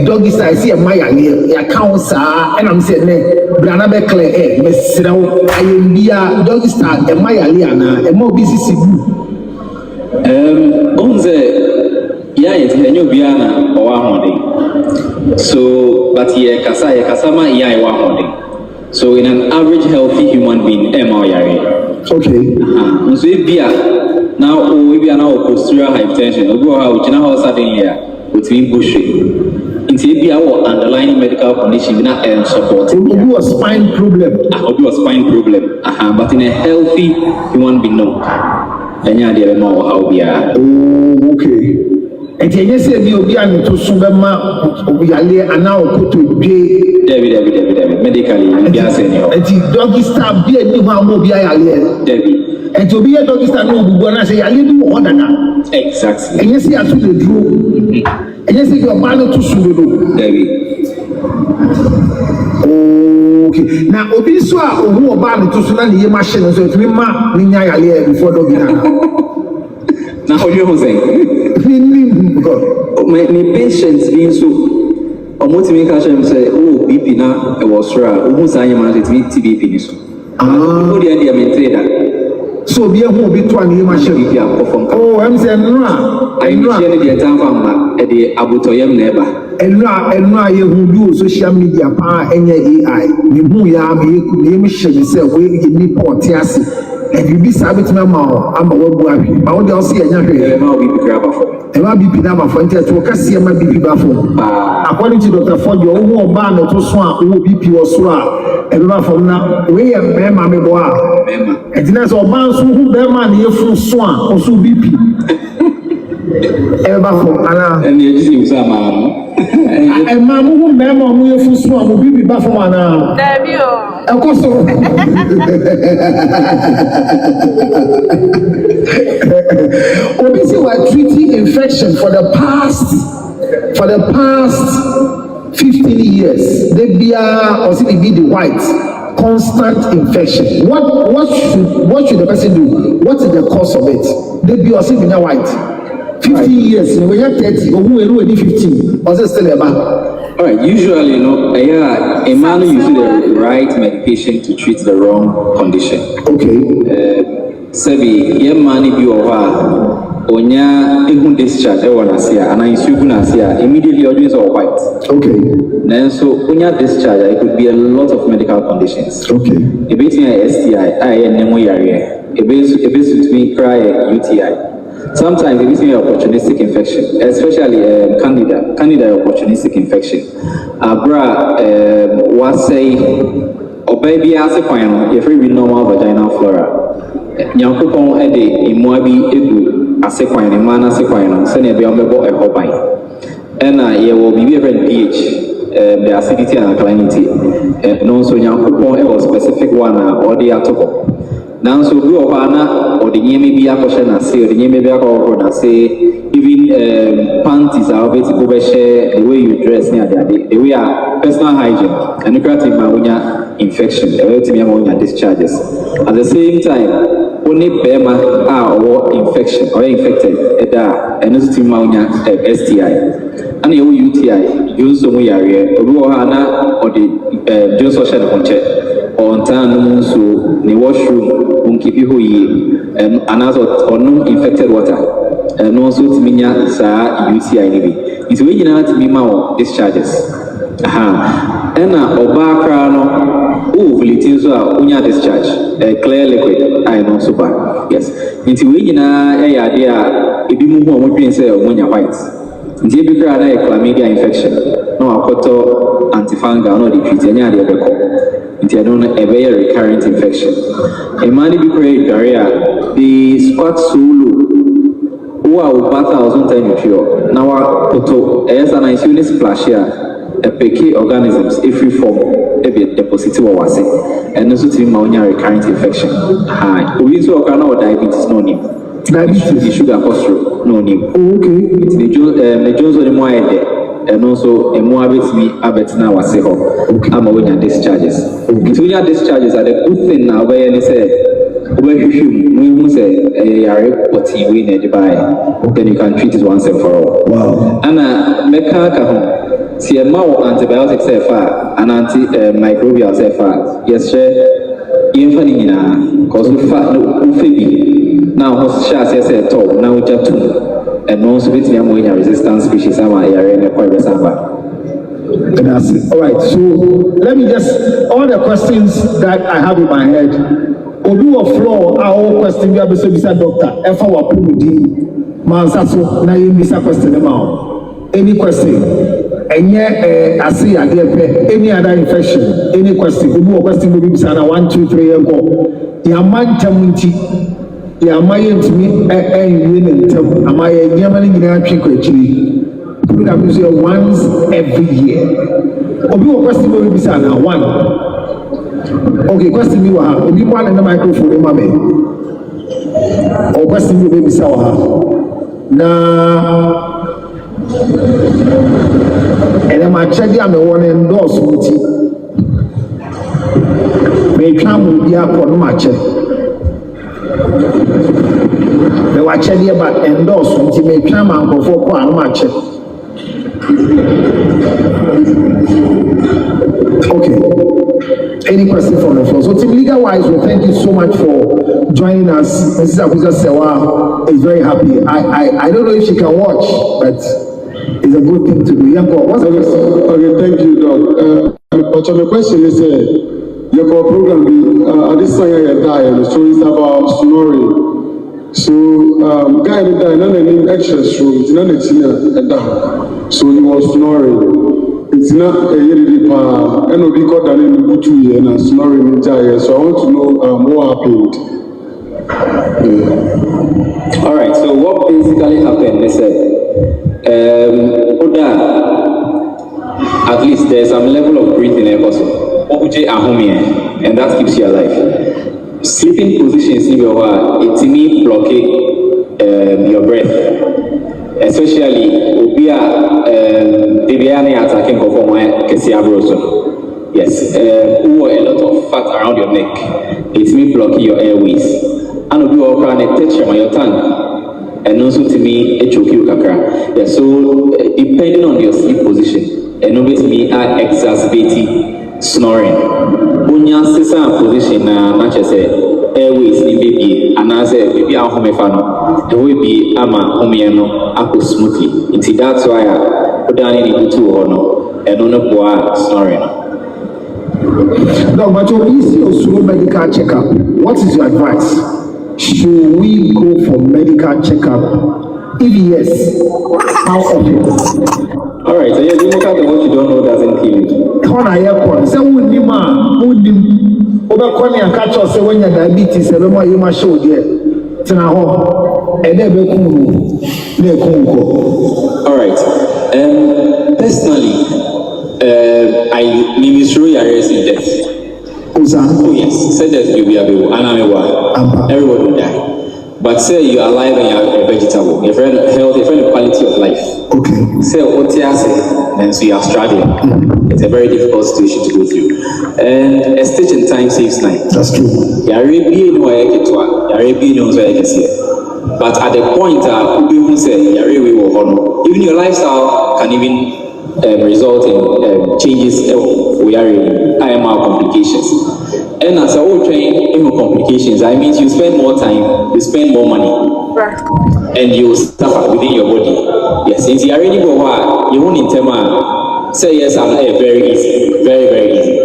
doggy size, see a my alien, your counsel, and I'm saying, Brana Beckley, Miss Sirao, I am Bia, doggy star, and my alien, and more busy. Yeah, it's a new Biana or one. So, but yeah, Kasama, yeah, one. So, in an average healthy human being, okay. So, if now, we are now postural hypertension, or go out, you know how suddenly between bushy. It's a underlying medical condition, not support. It will be a spine problem. But in a healthy human being, no. And you don't know how we are. Oh, okay. And you say you be an to Subema, we are here and now put to David, medically, and the doggy star be a new one, will be a David. And to be a doggy star, no, we're going to say, I live more than that. Exactly. And you see, I took the drew. And you see, your man to Subu, David. Okay. Now, Obiswa, who about to Sudan, the machine, so it's me, ma, Ninya, before doggy. Now, what you saying? My patients being so almost make us say, oh, BP now was right. Almost I am at TBP. So be a who be 20 machine. Oh, I'm saying, no, I know the time at the Abutoyam never. And now you do social media power and AI. You who ya me mission itself, we give me port. And you be sabit mama, I'm a web. I want to see a young and I'll be Pinama for inter to Cassia might be Bafo. According to Dr. Ford, your own band to Swan, who be P or Swa, and from now, we have Bema Meboa. And there's a man who Bema near full Swan, or so BP. And you see some and Mamma who Bema near full Swan will be Bafomana. Akosua. Obviously, we're treating infection for the past 15 years. They be the white constant infection. What should the person do? What is the cause of it? They be the white. 15 years, when you're 30, or who are 15, or is it still a man? All right, usually, a man uses the right medication to treat the wrong condition. Okay. Sebi, young man, if you are onya ehun discharge e wona sia and isugu na sia immediately always all white. Okay. Then so onya discharge it could be a lot of medical conditions. Okay. A bit STI I nemo yare. A bit with me cry UTI. Sometimes it is an opportunistic infection, especially candida opportunistic infection. Abra was say or baby as a final if we normal vaginal flora. Nyankopon ede imuabi edu asequine man asequine send be on a hobby. And ye will be different pH, the acidity and alkalinity. No so Nyankopon a specific one or the atopo. Now so do Ohana or the Yemi Biakosha say or the Yemi Biakosha say even panties are always share the way you dress near the way our personal hygiene and the creative mamunya infection, the discharges. At the same time, only Bema are or infection or infected and also to mamunya STI. And the UTI, use some area, Ohana or the Jones social concept. On time, so the washroom won't keep you and another or no infected water. And also to minya sa UTI. It's way to be more discharges. And oba crano, volitin so unya discharge, clear liquid, I know super. Yes. It's way a idea, if you move on, what you say, when you're white. It's a big chlamydia infection. No, I got antifungal, no, the treat it's a very recurrent infection. A man be create career, the squat solo, who are about 1,000 times now photo as an insulin splash here, a picky organisms, if we form a bit depositive or was it, and also to pneumonia recurrent infection. Hi, we so cannot diabetes no name. Diabetes, the sugar cholesterol no name. Okay, it's the Jones of the Moede. And also a more abet now was say I'm aware discharges. It's when your discharges are the good thing now where you say where you say what you win by then you can treat it once and for all. Wow. And meka see a more antibiotics and antimicrobial yes sir infant cause we fat no now hospital says top now we just and also with the ammonia resistant species are area quite samba. All right, so let me just all the questions that I have in my head. Odu of floor our question we have beside doctor. Efa wa pumudi mansaso na you miss a question about any question. I see any other infection, any question. Odu of question will be beside 1, 2, 3 and 4. Yaman chamunti. Yeah, my intimate and winning term. Am I a Yamani actually? Put up once every year. Obi question will be said now. One. Okay, question me wa. Obi one in the microphone, mame. Or question will be said now. And I'm actually I'm the one endorse with you. May come with your for no they were actually about endorse until may come and go for one match. Okay. Any question from the floor? So, team leader wise, we thank you so much for joining us. Mrs. Akosua Sewa is very happy. I don't know if she can watch, but it's a good thing to do. Yanko, what's the question? Okay, thank you, Doc. But my question is, your program this time I die, so it's about snoring. So guy that died, none name extra room, it's not a down. So he was snoring. It's not a yearly power, and we got that in the 2 years and snoring in Jaya. So I want to know what happened. All right, so what basically happened is at least there's some level of breathing in a person. And that keeps you alive. Sleeping positions in your it may blockade your breath, especially obia debiane attacking yes, who a lot of fat around your neck, it may block your airways. And obi or can touch on your tongue, and also to me a choke you kakra. Yeah, so depending on your sleep position, and obviously are exacerbating snoring. Unya sisa position na match say airways ni baby and say maybe our home fan, it will be ama homiano ako smoothly. Until that's why I put down in two honor and on a boa snoring. No, but you see also medical checkup. What is your advice? Should we go for medical checkup? If yes, how often? All right, so you look at what you don't know doesn't kill you. When I hear say we need man, we need over calling and catch us say when you diabetes, every more you must show there. Tina ho, and then be all right. Personally, I ministry arrest in death. Oh yes, said that you be able, and everyone will die. But say you are alive and you are a vegetable, your friend health, your friend quality of life. Okay. Say what you say, and so you are struggling. It's a very difficult situation to go through. And a stage in time saves nine. That's true. You are really no way to you are really no way to see. But at the point people say you are really will even your lifestyle can even result in changes we are in IMR complications. And as a whole train in complications, I mean you spend more time, you spend more money, and you suffer within your body. Yes, since you already go where you won't in say yes, I'm very easy, very, very easy.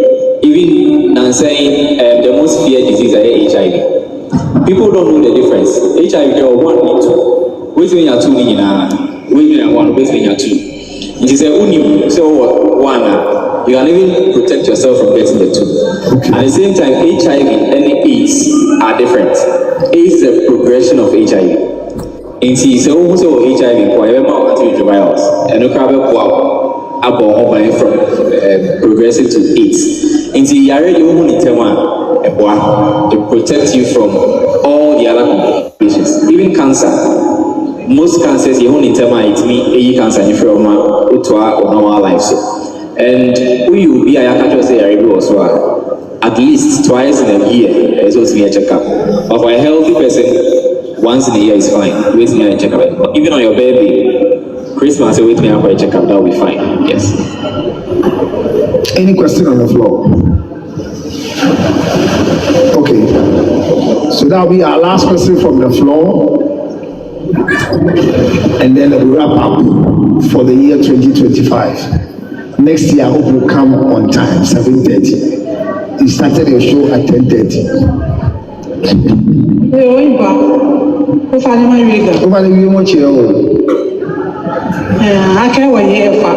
Even now saying the most feared disease is HIV. People don't know the difference. HIV or 1 or 2. Wait when you're 2 wait when you're 1, wait when you're 2. It is a unim, so 1. You can even protect yourself from getting the 2. Okay. At the same time, HIV and AIDS are different. AIDS is a progression of HIV. And see, so also HIV, whatever antiretrovirals, and no problem from progressing to AIDS. And see, you already to protect you from all the other complications, even cancer. Most cancers, you only tell me it's cancer in your normal life. And we will be a catcher say also at least twice in a year as well as a checkup. But for a healthy person, once in a year is fine. Wait me and check up. Even on your baby, Christmas, wait me up for a checkup, that will be fine. Yes. Any question on the floor? Okay. So that will be our last question from the floor. And then we'll wrap up for the year 2025. Next year, I hope you come on time, 7:30. You started your show at 10:30. I can't wait for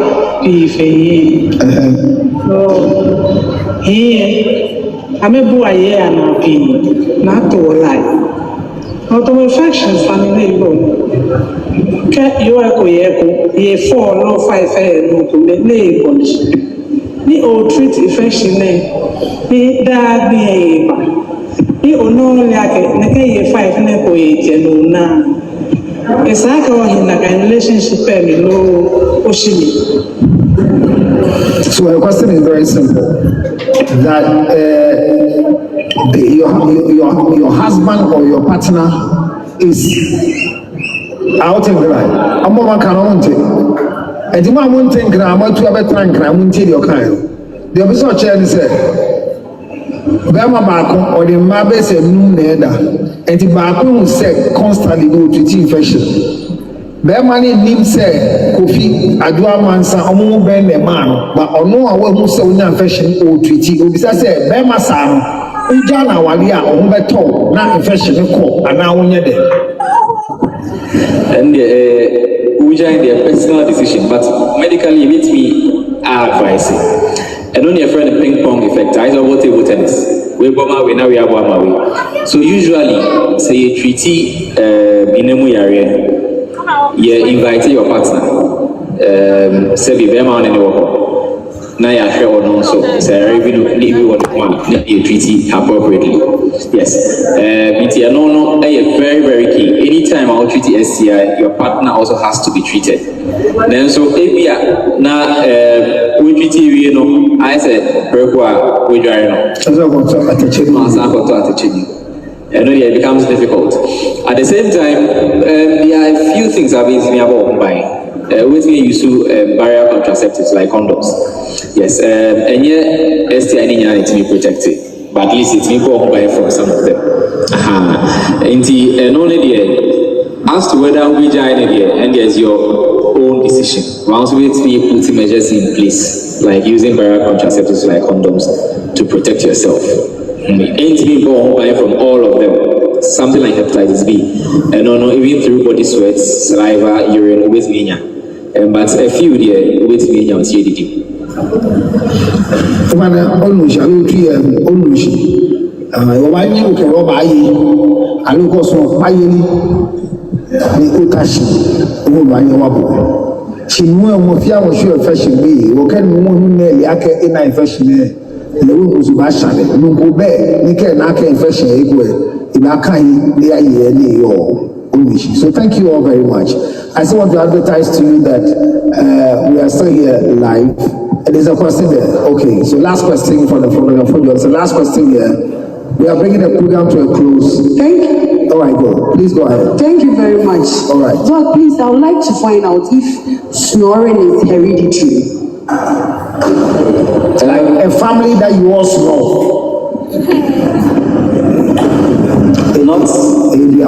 here. I'm a boy here and I'll be not to lie. Auto-infections family loan. You are going to 4 no 5 no to ni o treat infection ni da bi e ba ni o no like na ke ye 5 na ko ye no na esa ka o hin na ka relationship me no o shimi. So the question is very simple, that your husband or your partner is out in grind. I'm not going to and the man won't think I'm going to have a tank, I won't tell your kind. The officer chair said, Bema Bako or the Mabes and Noon Neda, and the Bako said constantly go to infection. Bema need say Kofi Adwa Mansa Omo Ben the man, but ono awe who say we infection or treaty. Obisa say Bema Sam, Ujana Walia or Beto, na infection ko, and now we there. And Uja their personal decision, but medically with me are advising. And only a friend ping pong effect. I know what table tennis. We bomb we now we have one. So usually say a treaty in area. You invite your partner. Say be very man anywhere. Now you are or no, so say even one you treaty appropriately. Yes. No, very, very key. Anytime I'll treat the STI, your partner also has to be treated. Then so if now we treat you know, I said we dry and then it becomes difficult. At the same time, there are a few things I've been about buying. With me, you use barrier contraceptives like condoms. Yes, and yet STI need to be protected, but at least it's me go buy from some of them. And only there, as to whether we join it here, and there's your own decision. Once we put measures in place, like using viral contraceptives like condoms to protect yourself. Ain't being born from all of them. Something like hepatitis B, and no, even through body sweats, saliva, urine, with me. But a few there with me on CDD. When almost I will be almost. Why you can rob I look also my Utashi, who by your boy. She knew what you was your fashion be, or can one nearly ake in a fashion. The room was Bashale, no go bear, you can ake fashion equal. In Akai, they are yearly or. So thank you all very much. I still want to advertise to you that we are still here live. And there's a question there. Okay, so last question for the photographer. So last question here. We are bringing the program to a close. Thank you. All right, go. Please go ahead. Thank you very much. All right. Doc, please, I would like to find out if snoring is hereditary. Like a family that you all snore. Not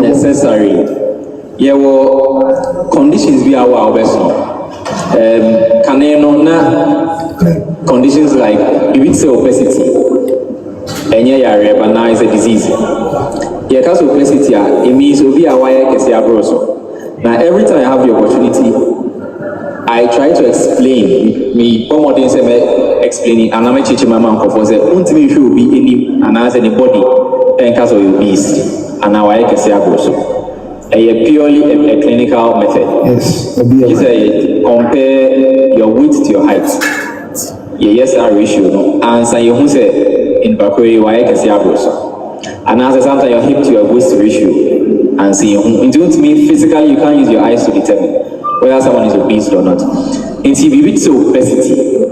necessary. Yeah, well, conditions we are our best. Can conditions like if it's obesity, and yeah, but now it's a disease. Yeah, because obesity, it means we are why I can say abroso. Now, every time I have the opportunity, I try to explain. Me, one thing explaining, and I'm teaching my mom for say, ultimately, you should be any and as anybody, and because of obesity. And now I can say also a purely a clinical method. Yes. It's a compare your width to your height. Yes, our ratio. No? And so you say in Bakuri, why I can say also. And as sometimes your hip to your waist ratio. And see, it don't mean physically you can't use your eyes to determine whether someone is obese or not. In TV, it's obesity.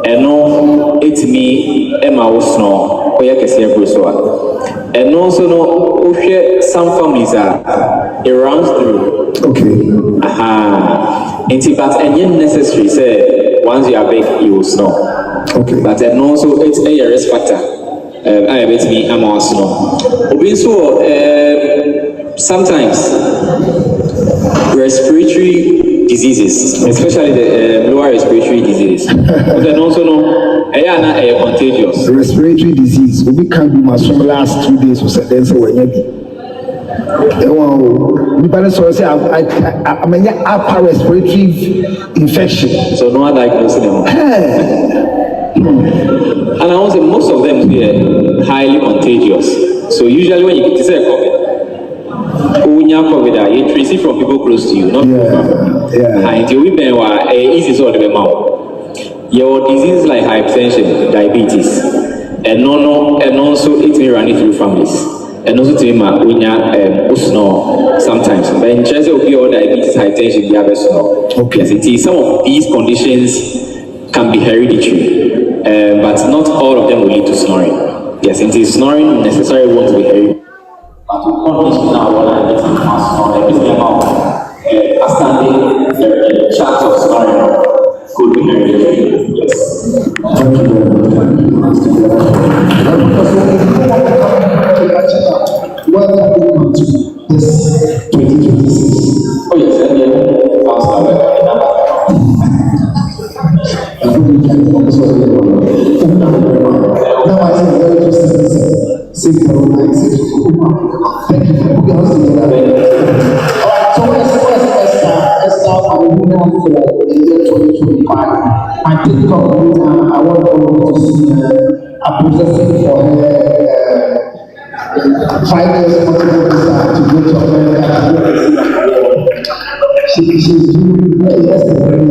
And no, it's me, Emma Osno, or I can say also. And also, no, some families are around through. Okay. But and necessary say once you are big, you will snore. Okay. But and also it's a risk factor. I bet me I'm also snore. So sometimes respiratory diseases, especially the lower respiratory diseases, but then also no. Contagious. Respiratory disease. We can't do my last 2 days or then so when you say I'm an upper respiratory infection. So no one diagnosing them. And I want to say most of them are highly contagious. So usually when you get to COVID, when you have COVID, you trace it from people close to you, not and you will easy sort of amount. Your disease like hypertension, diabetes, and also it may run it through families, and also to when you snore sometimes. But in terms of your diabetes, hypertension, you have a snore. Okay. Yes, it is. Some of these conditions can be hereditary, but not all of them will lead to snoring. Yes, it is snoring necessarily won't be hereditary. But to condition now, what I get in mass snoring, everything about a standing chart of snoring could be hereditary. Yes. Thank you very much. Welcome to this 2026. Oh yes, and then now I say very interesting. Thank you for putting us together. Alright, so let's start our movement for the year 2025. I think I want to see a processing for her 5 years possible visa to go to America. She's doing yesterday.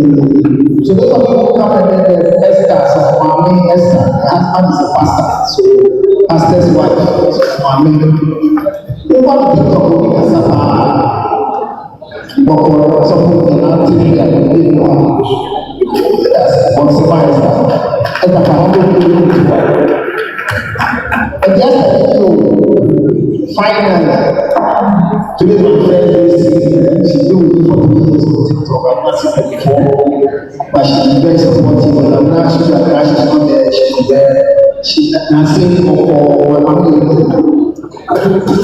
So those of you who come and then Esther, so Mami Esther, her husband is a pastor, so pastor's wife, so Mami. They want to talk about something that I'm taking that we didn't want. Once a while, and the family and just finally, today my friend is she knew me for 2 years on TikTok. I've not seen her before, but she's very supportive. And I'm not sure that she's not there. She's there. She's not saying for my family.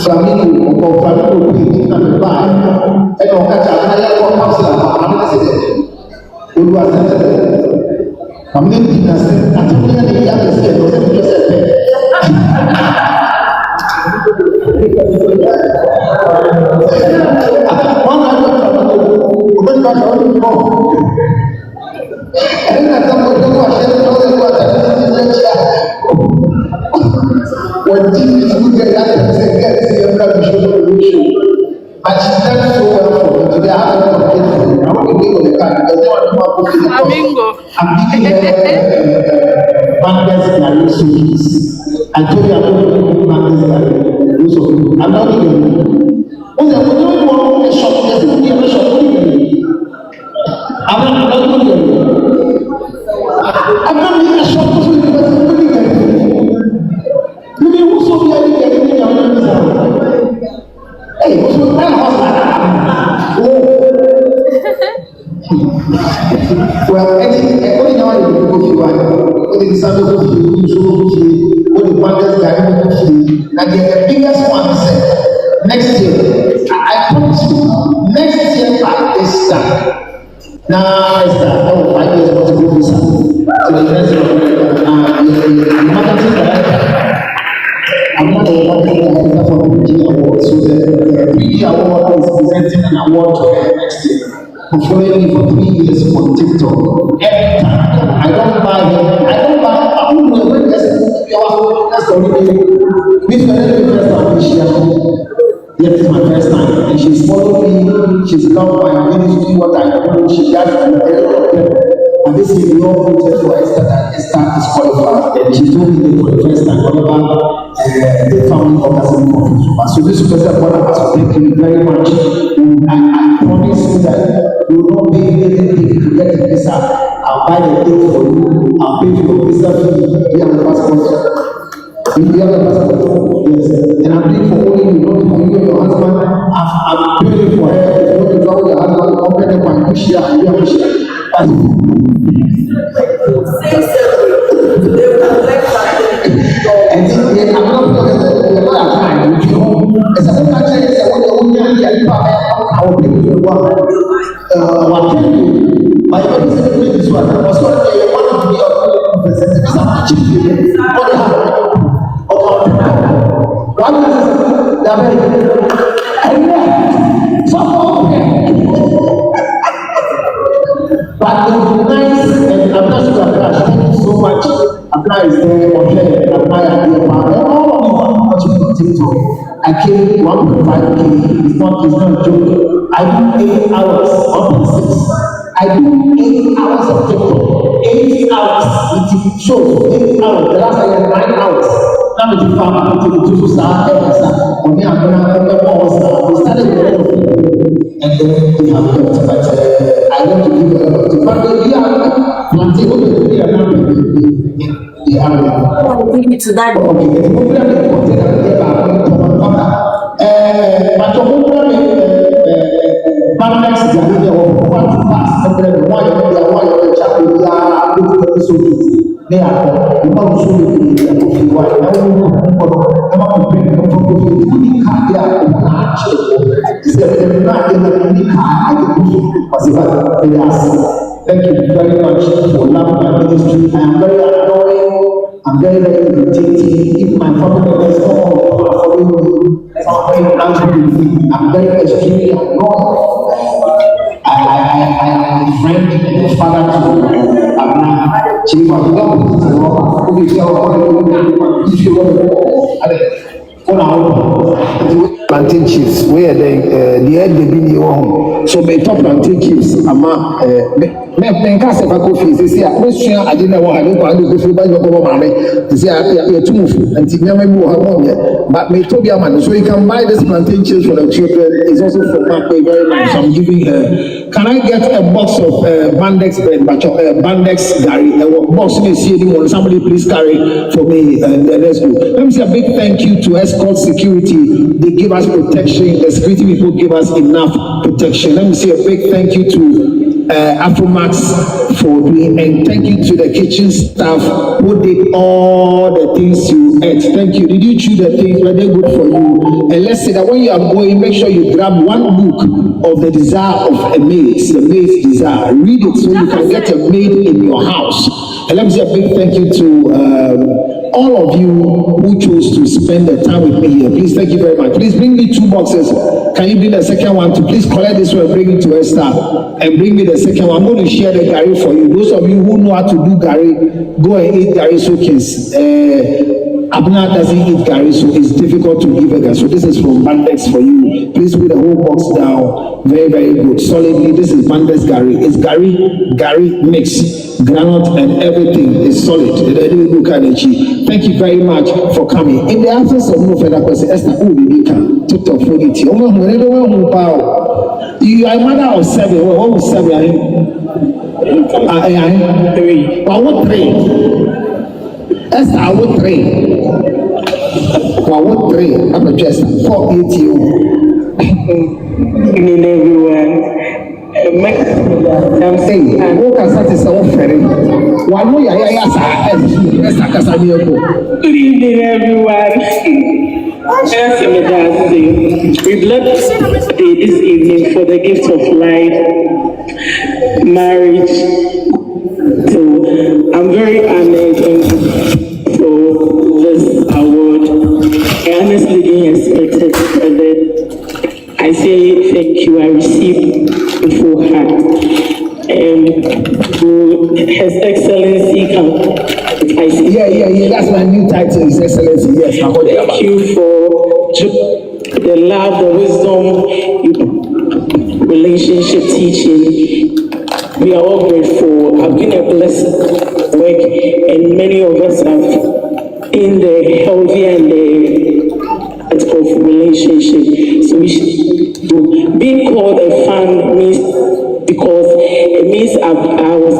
Flamingo or Flamingo Queen number 5. And on catch a counselor, who was I'm going to say, I told you that the other said, when Jesus looked at that and said, get to your brother, but she done so well for me. Today I have to get for you. I want to be with the car because they want to come up with the I'm thinking Bandes Gary Sweets. I told you I'm going to do Bandes Gary. Those of you, I'm not even. Oh, yeah, we don't want to shop. There's no need to shop. I'm not going to. I'm not going to shop. Hey, what's with that house? Well, any now you go to one, the Sunday go to the Bandes Gary, and the biggest one is next year. I promise you, next year by this time. Now it's that I will 5 years not to go visa to the rest of the marketing director. I'm not a marketing director for the PG Award, so the PG Award is presenting an award to her next year. For following me for 3 years on TikTok. Every time I don't buy him, I don't know when that's the only thing. This is the first time she has come. Yes, it's my first time. And she's followed me, she's loved my ministry, what I do, she does a lot of them. And this is the all voted for Esther that Esther is qualified. And she told me for the first time whatever the family orgasm for. So this person what I ask thank you very much. And I promise you that you will not pay anything to get the visa. I'll buy the date for you, I'll pay for your visa fee, you have the passport. If you have a passport, yes. And I'm doing for only you, not for you and your husband. I'm paying for her. If you want to travel your husband, I'll pay them by push here and you have push here. And I'm not going to time. If you home, as a woman, I say, what the woman can I will bring you one. What can you? My body is a this one. I was going to say, one of the president is a chief. What is the but it's nice, and I'm not sure that thank you so much. Apply is there, apply at the all of you are watching TikTok. I came 1.5K, it's not a joke. I do 8 hours, 1.6. I do 8 hours of TikTok, 8 hours with shows, 8 hours. The last I had 9 hours. Now the farm to the two star on the we started and then we have kept, but I want to give a but they are planting they are not they are bring it to that okay the program is container but the program Bandex Gary of one pass and one chapel they are not so thank you very much for loving my ministry. I am very annoying, I'm very irritating. If my family members come following me, I'm very extremely annoying. I am a friend and a father to Abraham. Chief of plantain chiefs where the head they be home. So may top plantain chiefs ama me can say for fees this year. Question I didn't want to go to buy your money. This year you too much and never move but may to be a man so you can buy this plantain chiefs for the children. It's also for my very much. I'm giving her. Can I get a box of Bandex bread, Bandex Gary? Box me see anyone. Somebody please carry for me and let's go. Let me say a big thank you to Escort Security. They give us protection. The security people give us enough protection. Let me say a big thank you to Afromax for doing, and thank you to the kitchen staff who did all the things you ate. Thank you. Did you chew the things? Were they good for you? And let's say that when you are going, make sure you grab one book of the desire of a maid, the maid's desire. Read it so you can get a maid in your house. And let me say a big thank you to all of you who chose to spend the time with me here. Please, thank you very much. Please bring me 2 boxes. Can you bring the second one to please collect this one and bring it to Esther and bring me the second one. I'm going to share the gari for you. Those of you who know how to do gari, go and eat gari soakings. Abner doesn't eat gari, so it's difficult to give a gari. So this is from Bandex for you. Please put the whole box down. Very, very good. Solidly, this is Bandex gari. It's gari mix, granite and everything is solid. Thank you very much for coming. In the absence of no further question, Esther, you can TikTok for it. You are a mother of 7. What was 7? 3. I want 3. Esther, I want 3. I want 3. I'm a just 4 8 you. Good evening, everyone. I'm saying, who can satisfy ferry? One way, Good evening, everyone. We bless this evening for the gift of life, marriage. So I'm very honored for this award. I honestly didn't expect it, but I say thank you. I received beforehand. To His Excellency, I see. Yeah. That's my new title, His Excellency. Yes, thank you for the love, the wisdom, relationship teaching. We are all grateful. I've been a blessed work, and many of us have in the healthy and the of relationship. So we should, being called a fan means, because it means I was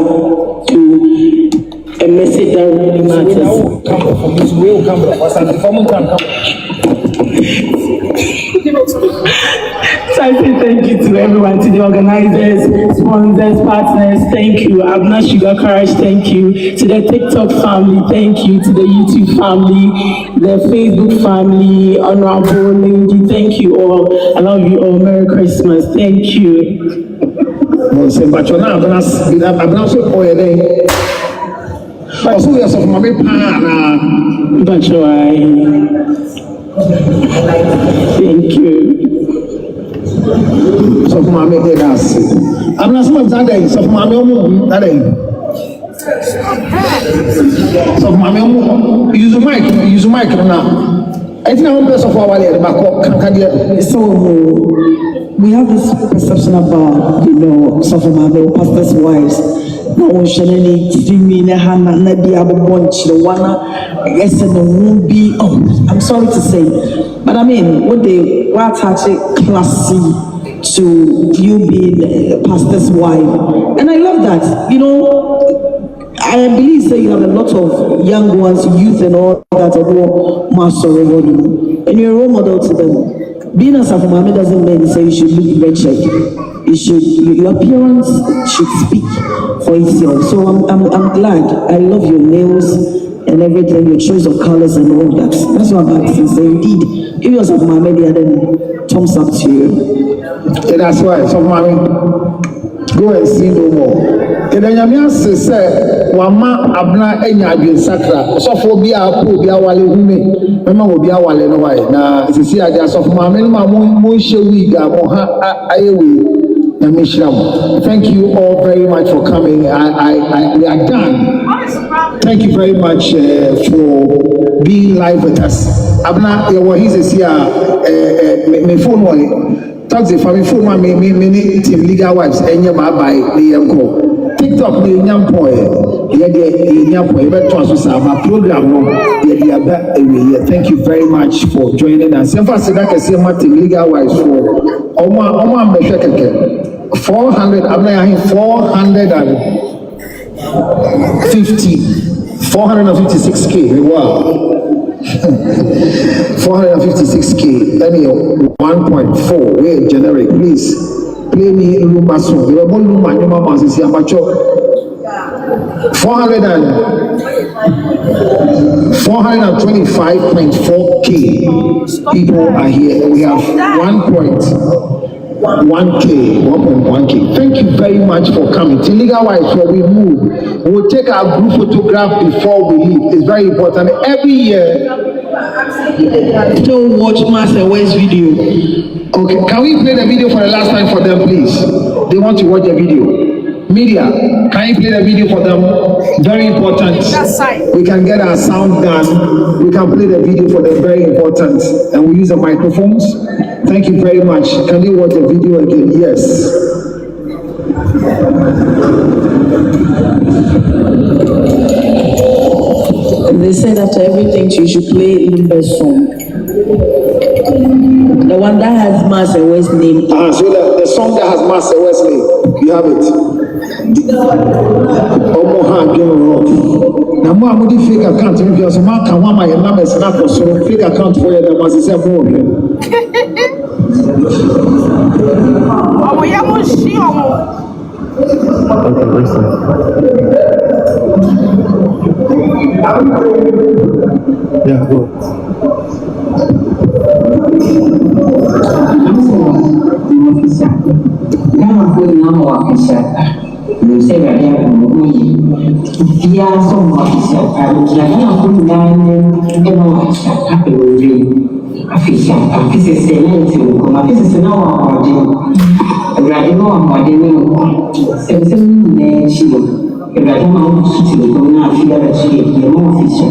to a message that really matters. So I say thank you to everyone, to the organizers, sponsors, partners, thank you. Abna Sugar Courage, thank you. To the TikTok family, thank you. To the YouTube family, the Facebook family, Honorable Lady, thank you all. I love you all. Merry Christmas. Thank you. Thank you. So for my make us. I'm not so that day. So for my that day. So for my use mic now. I think I'm best of our back. So we have this perception about, some of our pastors' wives. No one shall any dreaming a hand and not be able to bunch the one. Yes, and no won't be. Oh, I'm sorry to say, but I mean, what they were actually classy to you being a pastor's wife, and I love that. I believe that you have a lot of young ones, youth, and all that of what master and you're a role model to them. Being a Safamame doesn't mean say you should look wretched. Your appearance should speak for itself. So I'm glad. I love your nails and everything, your choice of colors and all that. That's what I'm asking. So indeed, if you're Safamame, then thumbs up to you. And that's why Safamame, go and see no more. And then you say, Wama Abna Enya Sakra, so for be a poor, be a wale hume, Mama will be a wale no way. Now, if you see, I just of my men, thank you all very much for coming. We are done. Thank you very much for being live with us. Abna, he's a my phone one. Talk to family phone one, me team legal wives, and your by the uncle. TikTok ni nyampo nyampo my program thank you very much for joining us. Legal wise for 400 I'm like 456k. Wow. 456k. Let me 1.4. Wait, generic, please. play me Lumba song. You know, Lumba, you mama says, "I'm a chop." 425.4K people are here. We have 1.1K. Thank you very much for coming. Till legal wise, when we move, we'll take our group photograph before we leave. It's very important. Every year, don't watch Master West video. Okay, can we play the video for the last time for them, please? They want to watch the video. Media, can you play the video for them? Very important. We can get our sound done. We can play the video for them. Very important. And we use the microphones. Thank you very much. Can you watch the video again? Yes. They said after everything you should play Lumba's song. The one that has Master West name. So the song that has Master West name, you have it. Now, more would fake account if you are some man can want my number snap or so fake account for you that was a more. Okay, listen. Yeah, go. You say that they are so much. I was like, I'm putting down and all happy with you. I feel a piece of cement to come. I piece of no one. I know I'm more than you. Something she if I don't know to go now, feel that she is the more official.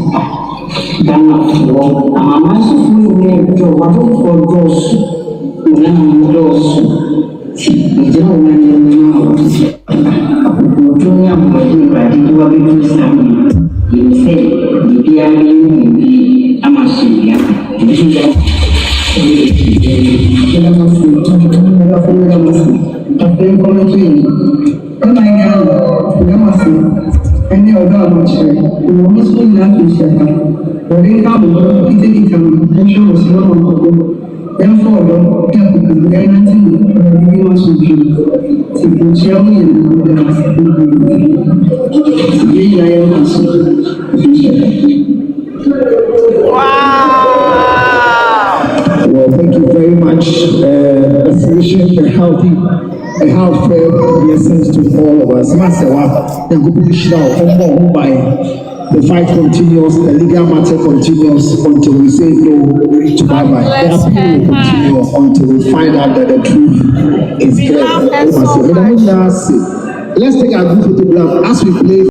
Then not to walk. I'm a man so full name to what for those who those. You don't want to know. Junior Morton, but you will be doing something. You say, you are being a machine. Any other much, we will not school that to share. But they have a therefore, don't tell because we are not in Well, thank you very much. Wishing a healthy, a healthy blessings to all of us. The fight continues, the legal matter continues until we say no to bye-bye. The appeal will continue until we find out that the truth is clear. Let's take our group photograph as we play.